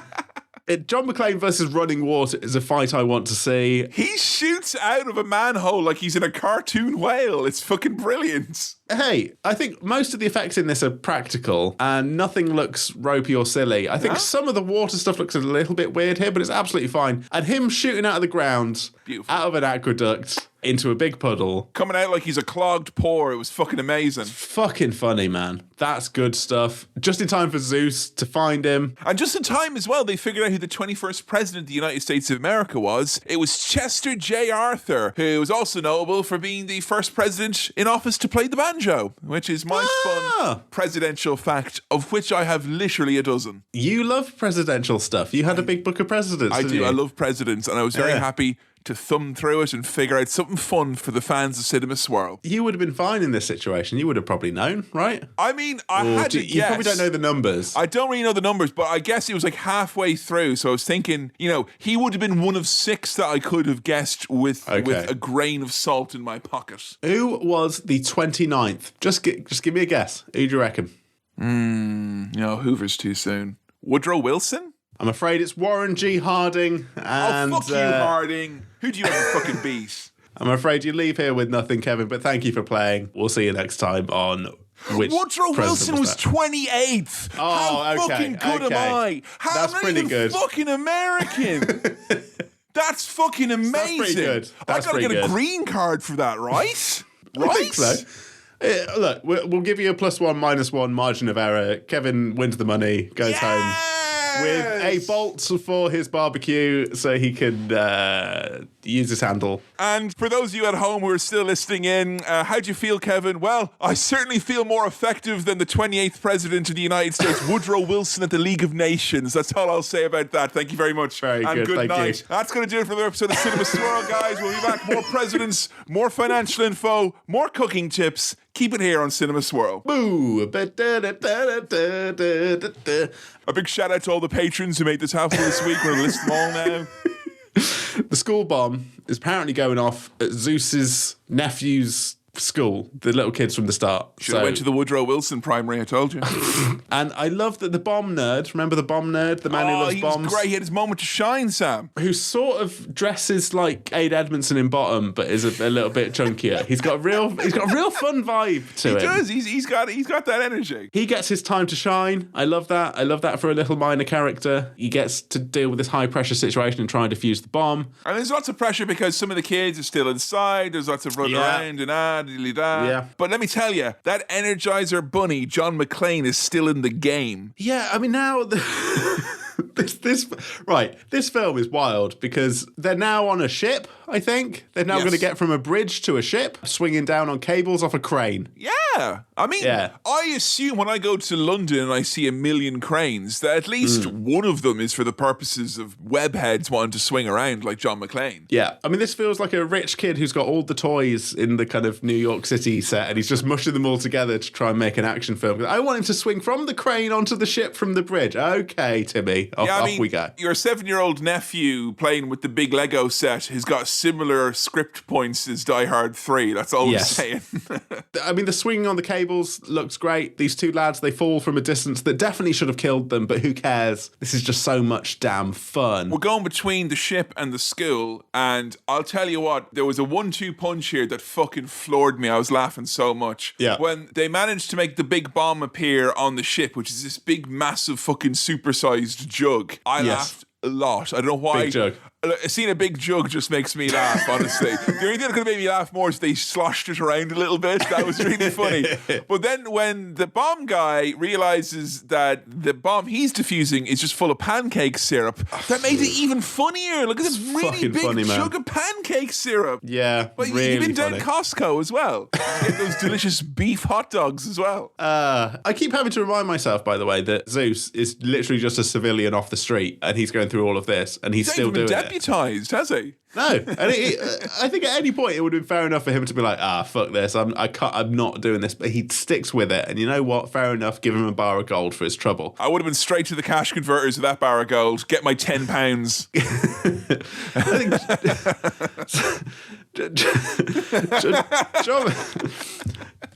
John McClane versus running water is a fight I want to see. He shoots out of a manhole like he's in a cartoon whale. It's fucking brilliant. Hey, I think most of the effects in this are practical and nothing looks ropey or silly. I think some of the water stuff looks a little bit weird here, but it's absolutely fine. And him shooting out of the ground, out of an aqueduct, into a big puddle. Coming out like he's a clogged pore. It was fucking amazing. Fucking funny, man. That's good stuff. Just in time for Zeus to find him. And just in time as well, they figured out who the 21st president of the United States of America was. It was Chester J. Arthur, who was also notable for being the first president in office to play the banjo, which is my fun presidential fact, of which I have literally a dozen. You love presidential stuff. You had a big book of presidents, didn't you? I love presidents, and I was very happy to thumb through it and figure out something fun for the fans of Cinema Swirl. You would have been fine in this situation. You would have probably known, right? I mean, I had to guess. You probably don't know the numbers. I don't really know the numbers, but I guess it was like halfway through. So I was thinking, he would have been one of 6 that I could have guessed with a grain of salt in my pocket. Who was the 29th? Just give me a guess. Who do you reckon? Hoover's too soon. Woodrow Wilson? I'm afraid it's Warren G. Harding. And, fuck you, Harding. Who do you ever fucking beat? I'm afraid you leave here with nothing, Kevin, but thank you for playing. We'll see you next time on which Woodrow Wilson was 28th. Oh, How fucking good am I? That's pretty good. Fucking American. That's fucking amazing. That's pretty good. I gotta get a green card for that, right? I think so. Look, we'll give you a +1, -1 margin of error. Kevin wins the money, goes home. with a bolt for his barbecue so he can use his handle. And for those of you at home who are still listening in, how do you feel, Kevin? Well, I certainly feel more effective than the 28th President of the United States, Woodrow Wilson at the League of Nations. That's all I'll say about that. Thank you very much. Very and good, good thank night. you. That's going to do it for the episode of Cinema Swirl, guys. We'll be back. More presidents, more financial info, more cooking tips. Keep it here on Cinema Swirl. Boo! A big shout out to all the patrons who made this happen this week. We're going to list them all now. The school bomb is apparently going off at Zeus's nephew's school, the little kids from the start. Should have went to the Woodrow Wilson primary, I told you. And I love that the bomb nerd, remember the bomb nerd, the man who loves bombs? He was great. He had his moment to shine, Sam. Who sort of dresses like Aid Edmondson in Bottom, but is a little bit chunkier. He's got a real fun vibe to him. He does. He's got that energy. He gets his time to shine. I love that. I love that for a little minor character. He gets to deal with this high pressure situation and try and defuse the bomb. And there's lots of pressure because some of the kids are still inside. There's lots of running around and Yeah. But let me tell you, that Energizer Bunny, John McClane, is still in the game. Yeah, I mean now this film is wild because they're now on a ship. I think they're now going to get from a bridge to a ship, swinging down on cables off a crane. Yeah, I mean, I assume when I go to London and I see a million cranes, that at least one of them is for the purposes of webheads wanting to swing around like John McClane. Yeah, I mean, this feels like a rich kid who's got all the toys in the kind of New York City set, and he's just mushing them all together to try and make an action film. I want him to swing from the crane onto the ship from the bridge. Okay, Timmy, off we go. Your 7-year-old nephew playing with the big Lego set has got similar script points as Die Hard 3. That's all I'm saying. I mean, the swinging on the cables looks great. These two lads, they fall from a distance that definitely should have killed them, but who cares? This is just so much damn fun. We're going between the ship and the school, and I'll tell you what, there was a 1-2 punch here that fucking floored me. I was laughing so much. Yeah. When they managed to make the big bomb appear on the ship, which is this big, massive, fucking supersized jug, I laughed a lot. I don't know why. Big jug. Seeing a big jug just makes me laugh, honestly. The only thing that could have made me laugh more is they sloshed it around a little bit. That was really funny. But then when the bomb guy realizes that the bomb he's defusing is just full of pancake syrup, that made it even funnier. Look at this really big jug of pancake syrup. Yeah, but really you've been down funny. Costco as well. Get those delicious beef hot dogs as well. I keep having to remind myself, by the way, that Zeus is literally just a civilian off the street, and he's going through all of this, and he's still doing it. Has he? No, and I think at any point it would have been fair enough for him to be like, fuck this, I'm not doing this, but he sticks with it, and you know what? Fair enough, give him a bar of gold for his trouble. I would have been straight to the cash converters with that bar of gold, get my £10. I think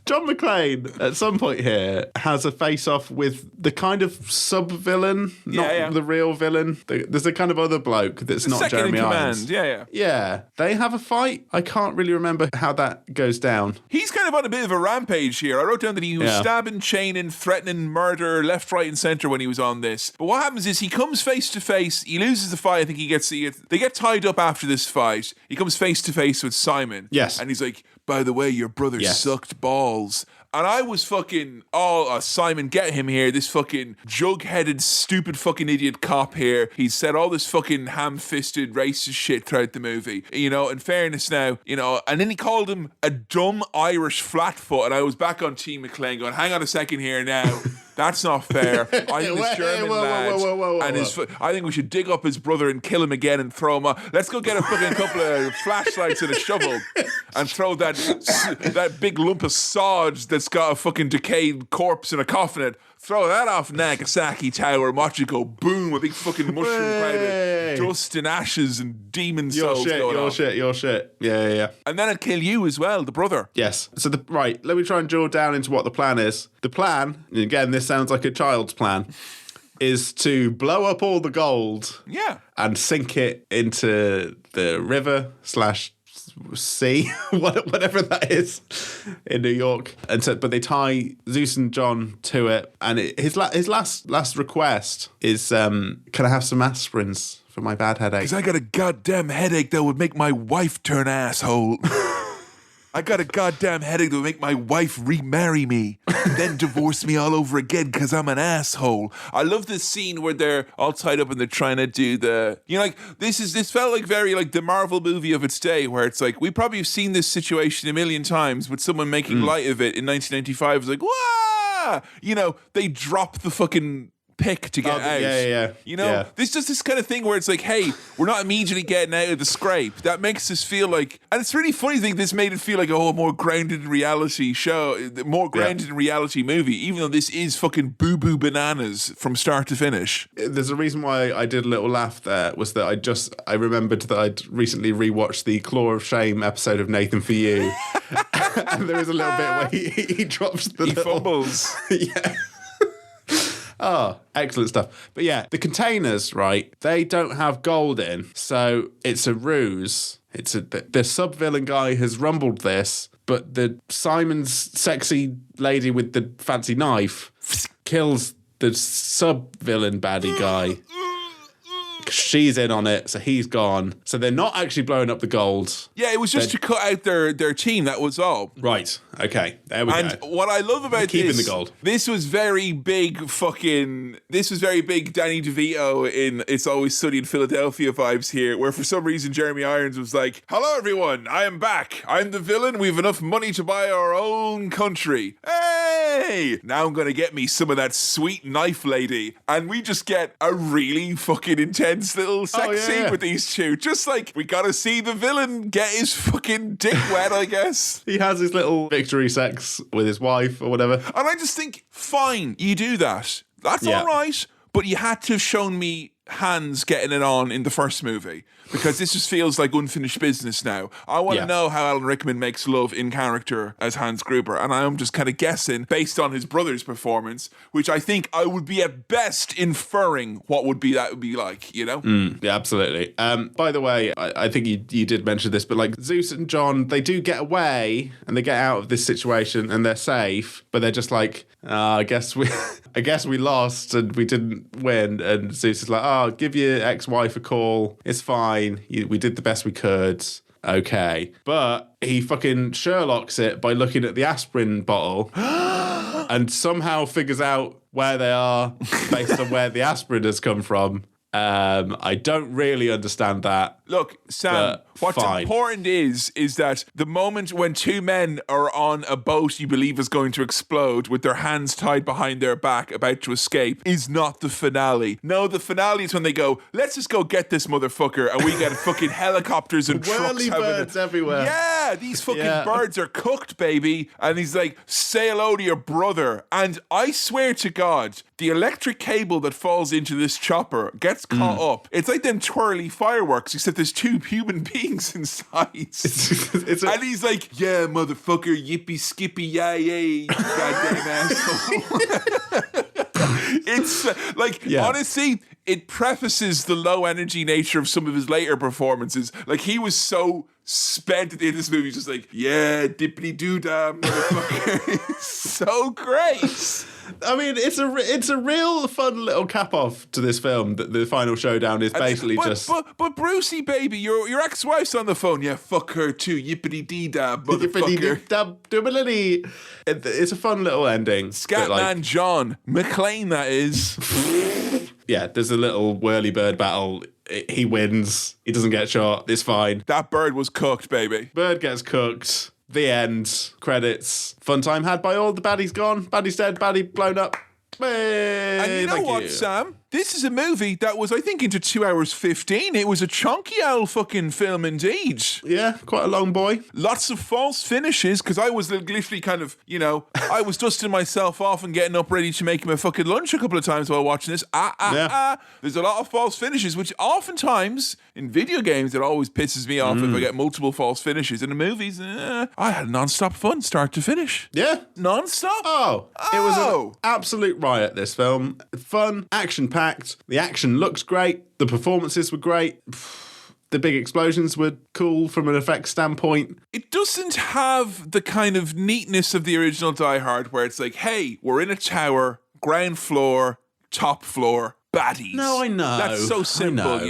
John McClane at some point here has a face-off with the kind of sub-villain, not the real villain. There's a kind of other bloke that's not Jeremy Irons. Yeah, they have a fight. I can't really remember how that goes down. He's kind of on a bit of a rampage here. I wrote down that he was stabbing, chaining, threatening murder left, right and centre when he was on this. But what happens is he comes face to face. He loses the fight. I think they get tied up after this fight. He comes face to face with Simon. Yes. And he's like, by the way, your brother sucked balls. And I was fucking, Simon, get him here. This fucking jug-headed, stupid fucking idiot cop here. He's said all this fucking ham-fisted, racist shit throughout the movie. You know, in fairness now, you know, and then he called him a dumb Irish flatfoot. And I was back on Team McClane going, hang on a second here now. That's not fair. I think this German lad, I think we should dig up his brother and kill him again and throw him up. Let's go get a fucking couple of flashlights and a shovel and throw that big lump of sod that's got a fucking decayed corpse in a coffin in it. Throw that off Nagasaki Tower and watch it go boom, a big fucking mushroom cloud of dust and ashes and demon souls going off. Your shit. Yeah. And then it'd kill you as well, the brother. Yes. So, let me try and drill down into what the plan is. The plan, and again, this sounds like a child's plan, is to blow up all the gold and sink it into the river / sea, whatever that is, in New York. And so, but they tie Zeus and John to it, and his last request is, can I have some aspirins for my bad headache? Because I got a goddamn headache that would make my wife turn asshole. I got a goddamn headache that will make my wife remarry me and then divorce me all over again because I'm an asshole. I love this scene where they're all tied up and they're trying to do this felt like very like the Marvel movie of its day, where it's like, we probably have seen this situation a million times, but someone making light of it in 1995 was like, wah! They drop the fucking pick to get out. Yeah. There's just this kind of thing where it's like, hey, we're not immediately getting out of the scrape. That makes us feel like, and it's really funny. I think this made it feel like a more grounded in reality show, more grounded in reality movie, even though this is fucking boo-boo bananas from start to finish. There's a reason why I did a little laugh there, was that I remembered that I'd recently rewatched the Claw of Shame episode of Nathan For You. And there is a little bit where he drops he fumbles. Yeah. Oh, excellent stuff. But yeah, the containers, right, they don't have gold in, so it's a ruse. The sub-villain guy has rumbled this, but the Simon's sexy lady with the fancy knife kills the sub-villain baddie guy. She's in on it, so he's gone. So they're not actually blowing up the gold. Yeah, it was just to cut out their team, that was all. Right, okay, there we go. And what I love about keeping the gold. This was very big Danny DeVito in It's Always Sunny in Philadelphia vibes here, where for some reason Jeremy Irons was like, hello everyone, I am back. I'm the villain, we have enough money to buy our own country. Hey! Now I'm gonna get me some of that sweet knife lady. And we just get a really fucking intense little sex scene with these two. Just like, we gotta see the villain get his fucking dick wet, I guess. He has his little victory sex with his wife or whatever. And I just think, fine, you do that. That's all right. But you had to have shown me Hans getting it on in the first movie, because this just feels like unfinished business now. I want to know how Alan Rickman makes love in character as Hans Gruber, and I'm just kind of guessing based on his brother's performance, which I think I would be at best inferring what would be like, Yeah, absolutely. By the way, I think you did mention this, but like Zeus and John, they do get away and they get out of this situation and they're safe, but they're just like, I guess we lost and we didn't win. And Zeus is like, I'll give your ex-wife a call. It's fine. We did the best we could. Okay. But he fucking Sherlocks it by looking at the aspirin bottle and somehow figures out where they are based on where the aspirin has come from. I don't really understand that. Look, Sam, what's important is that the moment when two men are on a boat you believe is going to explode with their hands tied behind their back about to escape is not the finale. No, the finale is when they go, let's just go get this motherfucker, and we get fucking helicopters and trucks. Whirly birds everywhere. Yeah, these fucking birds are cooked, baby. And he's like, say hello to your brother. And I swear to God, the electric cable that falls into this chopper gets caught up. It's like them twirly fireworks, except there's two human beings inside. And he's like, yeah, motherfucker, yippee-skippy-yay, you goddamn asshole. It's like, honestly, it prefaces the low energy nature of some of his later performances. Like, he was so spent at the end of this movie, just like, yeah, dippity-doo-dah, motherfucker. It's so great. I mean, it's a real fun little cap off to this film. That the final showdown is basically But Brucey, baby, your ex-wife's on the phone. Yeah, fuck her too. Yippity dee da, motherfucker. It's a fun little ending. Scatman John McClane, that is. Yeah, there's a little whirly bird battle. He wins. He doesn't get shot. It's fine. That bird was cooked, baby. Bird gets cooked. The end. Credits. Fun time had by all. The baddie's gone. Baddie's dead. Baddie blown up. Hey, and you know what, Sam? This is a movie that was, I think, into 2 hours 15. It was a chunky old fucking film indeed. Yeah, quite a long boy. Lots of false finishes, because I was literally kind of, I was dusting myself off and getting up ready to make him a fucking lunch a couple of times while watching this. There's a lot of false finishes, which oftentimes, in video games, it always pisses me off if I get multiple false finishes. In the movies, I had non-stop fun, start to finish. Yeah. Non-stop? It was an absolute riot, this film. Fun, action-packed. The action looks great. The performances were great. The big explosions were cool from an effects standpoint. It doesn't have the kind of neatness of the original Die Hard where it's like, hey, we're in a tower, ground floor, top floor, baddies. No, I know. That's so simple,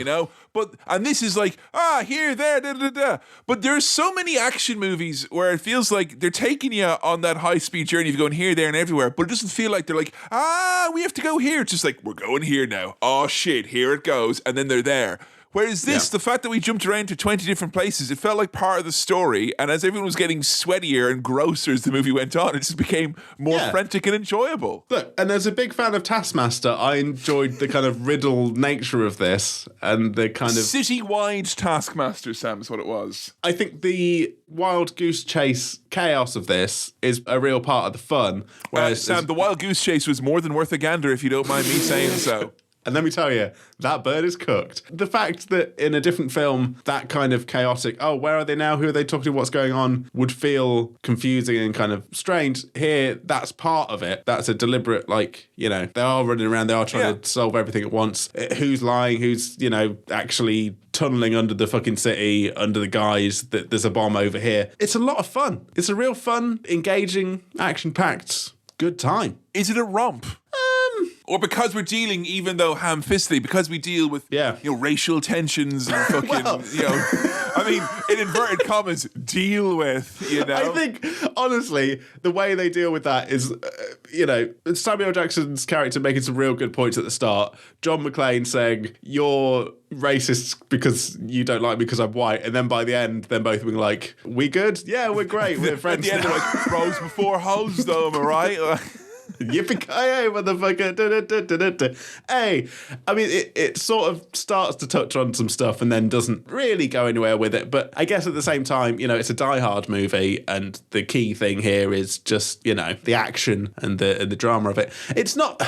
and this is like, here, there, da, da, da. But there's so many action movies where it feels like they're taking you on that high-speed journey of going here, there, and everywhere, but it doesn't feel like they're like, we have to go here. It's just like, we're going here now. Oh, shit, here it goes. And then they're there. Whereas this, the fact that we jumped around to 20 different places, it felt like part of the story. And as everyone was getting sweatier and grosser as the movie went on, it just became more frantic and enjoyable. Look, and as a big fan of Taskmaster, I enjoyed the kind of riddle nature of this and the kind of city-wide Taskmaster, Sam, is what it was. I think the wild goose chase chaos of this is a real part of the fun. Whereas Sam, the wild goose chase was more than worth a gander, if you don't mind me saying so. And let me tell you, that bird is cooked. The fact that in a different film, that kind of chaotic, where are they now? Who are they talking to? What's going on? Would feel confusing and kind of strange. Here, that's part of it. That's a deliberate, they are running around. They are trying to solve everything at once. Who's lying? Who's, actually tunneling under the fucking city, under the guise that there's a bomb over here. It's a lot of fun. It's a real fun, engaging, action-packed, good time. Is it a romp? Or because we're dealing, even though ham-fistedly, because we deal with racial tensions and fucking, in inverted commas, deal with, I think, honestly, the way they deal with that is, Samuel Jackson's character making some real good points at the start. John McClane saying, you're racist because you don't like me because I'm white. And then by the end, them both being like, we good? Yeah, we're great. We're friends At the end, now. like, bros before hoes, though, am I right? Yippee-ki-yay, motherfucker. Hey, it sort of starts to touch on some stuff and then doesn't really go anywhere with it. But I guess at the same time, it's a Die Hard movie, and the key thing here is just, the action and the drama of it. It's not...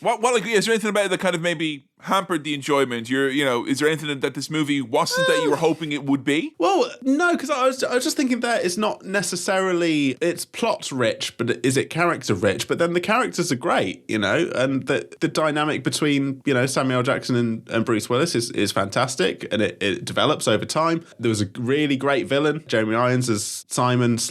Is there anything about it that kind of maybe hampered the enjoyment? Is there anything that this movie wasn't that you were hoping it would be? Well, no, because I was just thinking that it's not necessarily, it's plot rich, but is it character rich? But then the characters are great, and the dynamic between, Samuel Jackson and Bruce Willis is fantastic, and it develops over time. There was a really great villain, Jeremy Irons as Simon /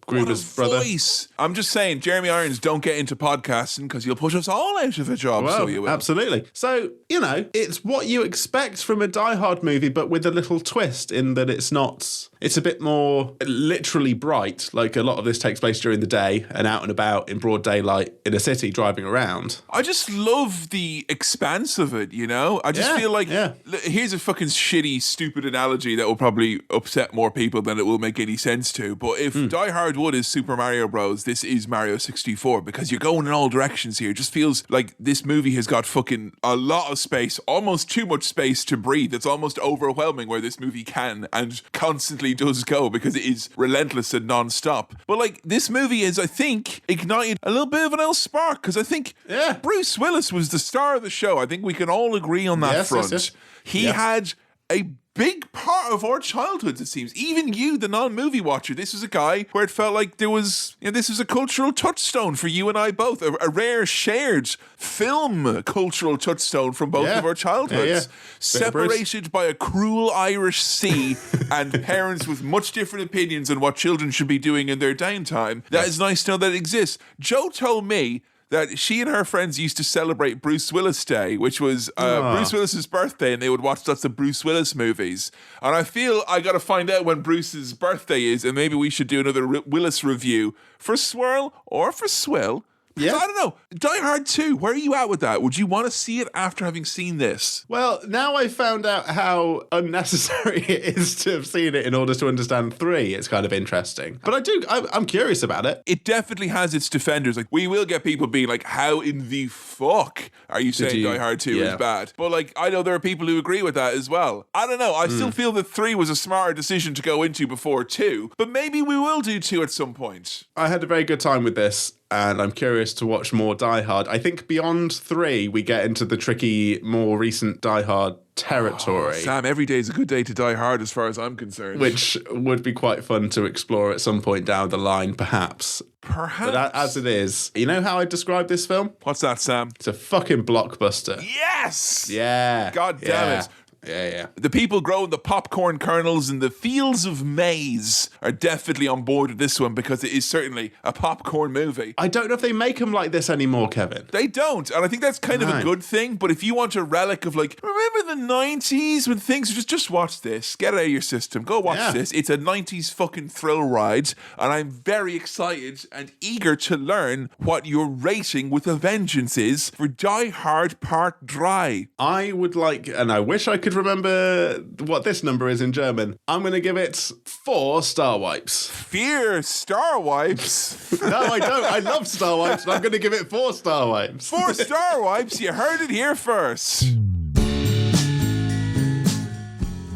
Gruber's brother. Voice. I'm just saying, Jeremy Irons, don't get into podcasting because you'll push us all out of a job. Well, so you will. Absolutely. So, it's what you expect from a Die Hard movie, but with a little twist in that it's a bit more literally bright. Like a lot of this takes place during the day and out and about in broad daylight in a city driving around. I just love the expanse of it, I just feel like, here's a fucking shitty, stupid analogy that will probably upset more people than it will make any sense to. But if Die Hard Wood is Super Mario Bros, this is Mario 64, because you're going in all directions here. It just feels like this movie has got fucking a lot of space, almost too much space to breathe. It's almost overwhelming where this movie can and constantly does go, because it is relentless and non-stop. But this movie is, I think, ignited a little bit of an else spark, because I think Bruce Willis was the star of the show. I think we can all agree on that front. Yes. He had a big part of our childhoods, it seems. Even you, the non-movie watcher, this was a guy where it felt like there was, this was a cultural touchstone for you and I both, a rare shared film cultural touchstone from both of our childhoods. Separated by a cruel Irish sea and parents with much different opinions on what children should be doing in their downtime. That is nice to know that it exists. Joe told me that she and her friends used to celebrate Bruce Willis Day, which was Bruce Willis's birthday, and they would watch lots of Bruce Willis movies. And I feel I got to find out when Bruce's birthday is, and maybe we should do another Willis review for Swirl or for Swill. Yeah. I don't know. Die Hard 2, where are you at with that? Would you want to see it after having seen this? Well, now I found out how unnecessary it is to have seen it in order to understand 3. It's kind of interesting. But I'm curious about it. It definitely has its defenders. We will get people being like, how in the fuck are you saying Die Hard 2 is bad? But I know there are people who agree with that as well. I don't know. I still feel that 3 was a smarter decision to go into before 2. But maybe we will do 2 at some point. I had a very good time with this, and I'm curious to watch more Die Hard. I think beyond 3, we get into the tricky, more recent Die Hard territory. Sam, every day is a good day to Die Hard as far as I'm concerned. Which would be quite fun to explore at some point down the line, perhaps. But as it is, you know how I describe this film? What's that, Sam? It's a fucking blockbuster. Yes! Yeah. God damn it. Yeah. The people growing the popcorn kernels in the fields of maize are definitely on board with this one because it is certainly a popcorn movie. I don't know if they make them like this anymore, Kevin. They don't, and I think that's kind of a good thing, but if you want a relic of like, remember the 90s when things were just watch this, get it out of your system, go watch this. It's a 90s fucking thrill ride, and I'm very excited and eager to learn what your rating with a vengeance is for Die Hard Part Drei. I would like, and I wish I could remember what this number is in German. I'm going to give it 4 star wipes. Fear star wipes? No, I don't. I love star wipes, and I'm going to give it 4 star wipes. 4 star wipes? You heard it here first.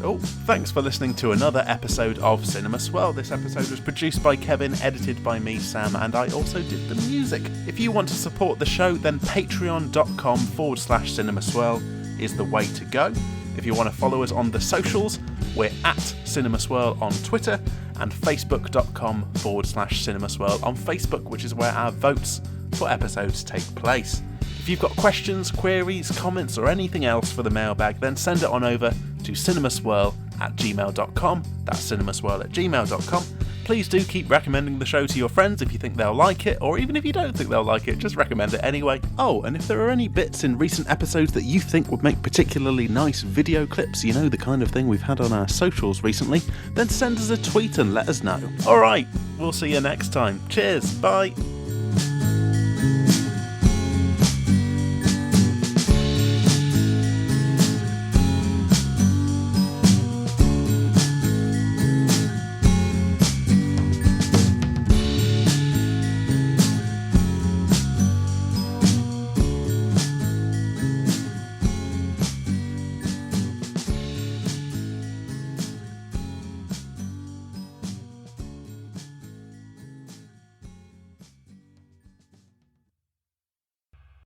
Oh, thanks for listening to another episode of Cinema Swirl. This episode was produced by Kevin, edited by me, Sam, and I also did the music. If you want to support the show, then patreon.com/Cinema Swirl is the way to go. If you want to follow us on the socials, we're at Cinema Swirl on Twitter and facebook.com/Cinema Swirl on Facebook, which is where our votes for episodes take place. If you've got questions, queries, comments, or anything else for the mailbag, then send it on over to cinemaswirl@gmail.com. That's cinemaswirl@gmail.com. Please do keep recommending the show to your friends if you think they'll like it, or even if you don't think they'll like it, just recommend it anyway. Oh, and if there are any bits in recent episodes that you think would make particularly nice video clips, you know, the kind of thing we've had on our socials recently, then send us a tweet and let us know. Alright, we'll see you next time. Cheers, bye.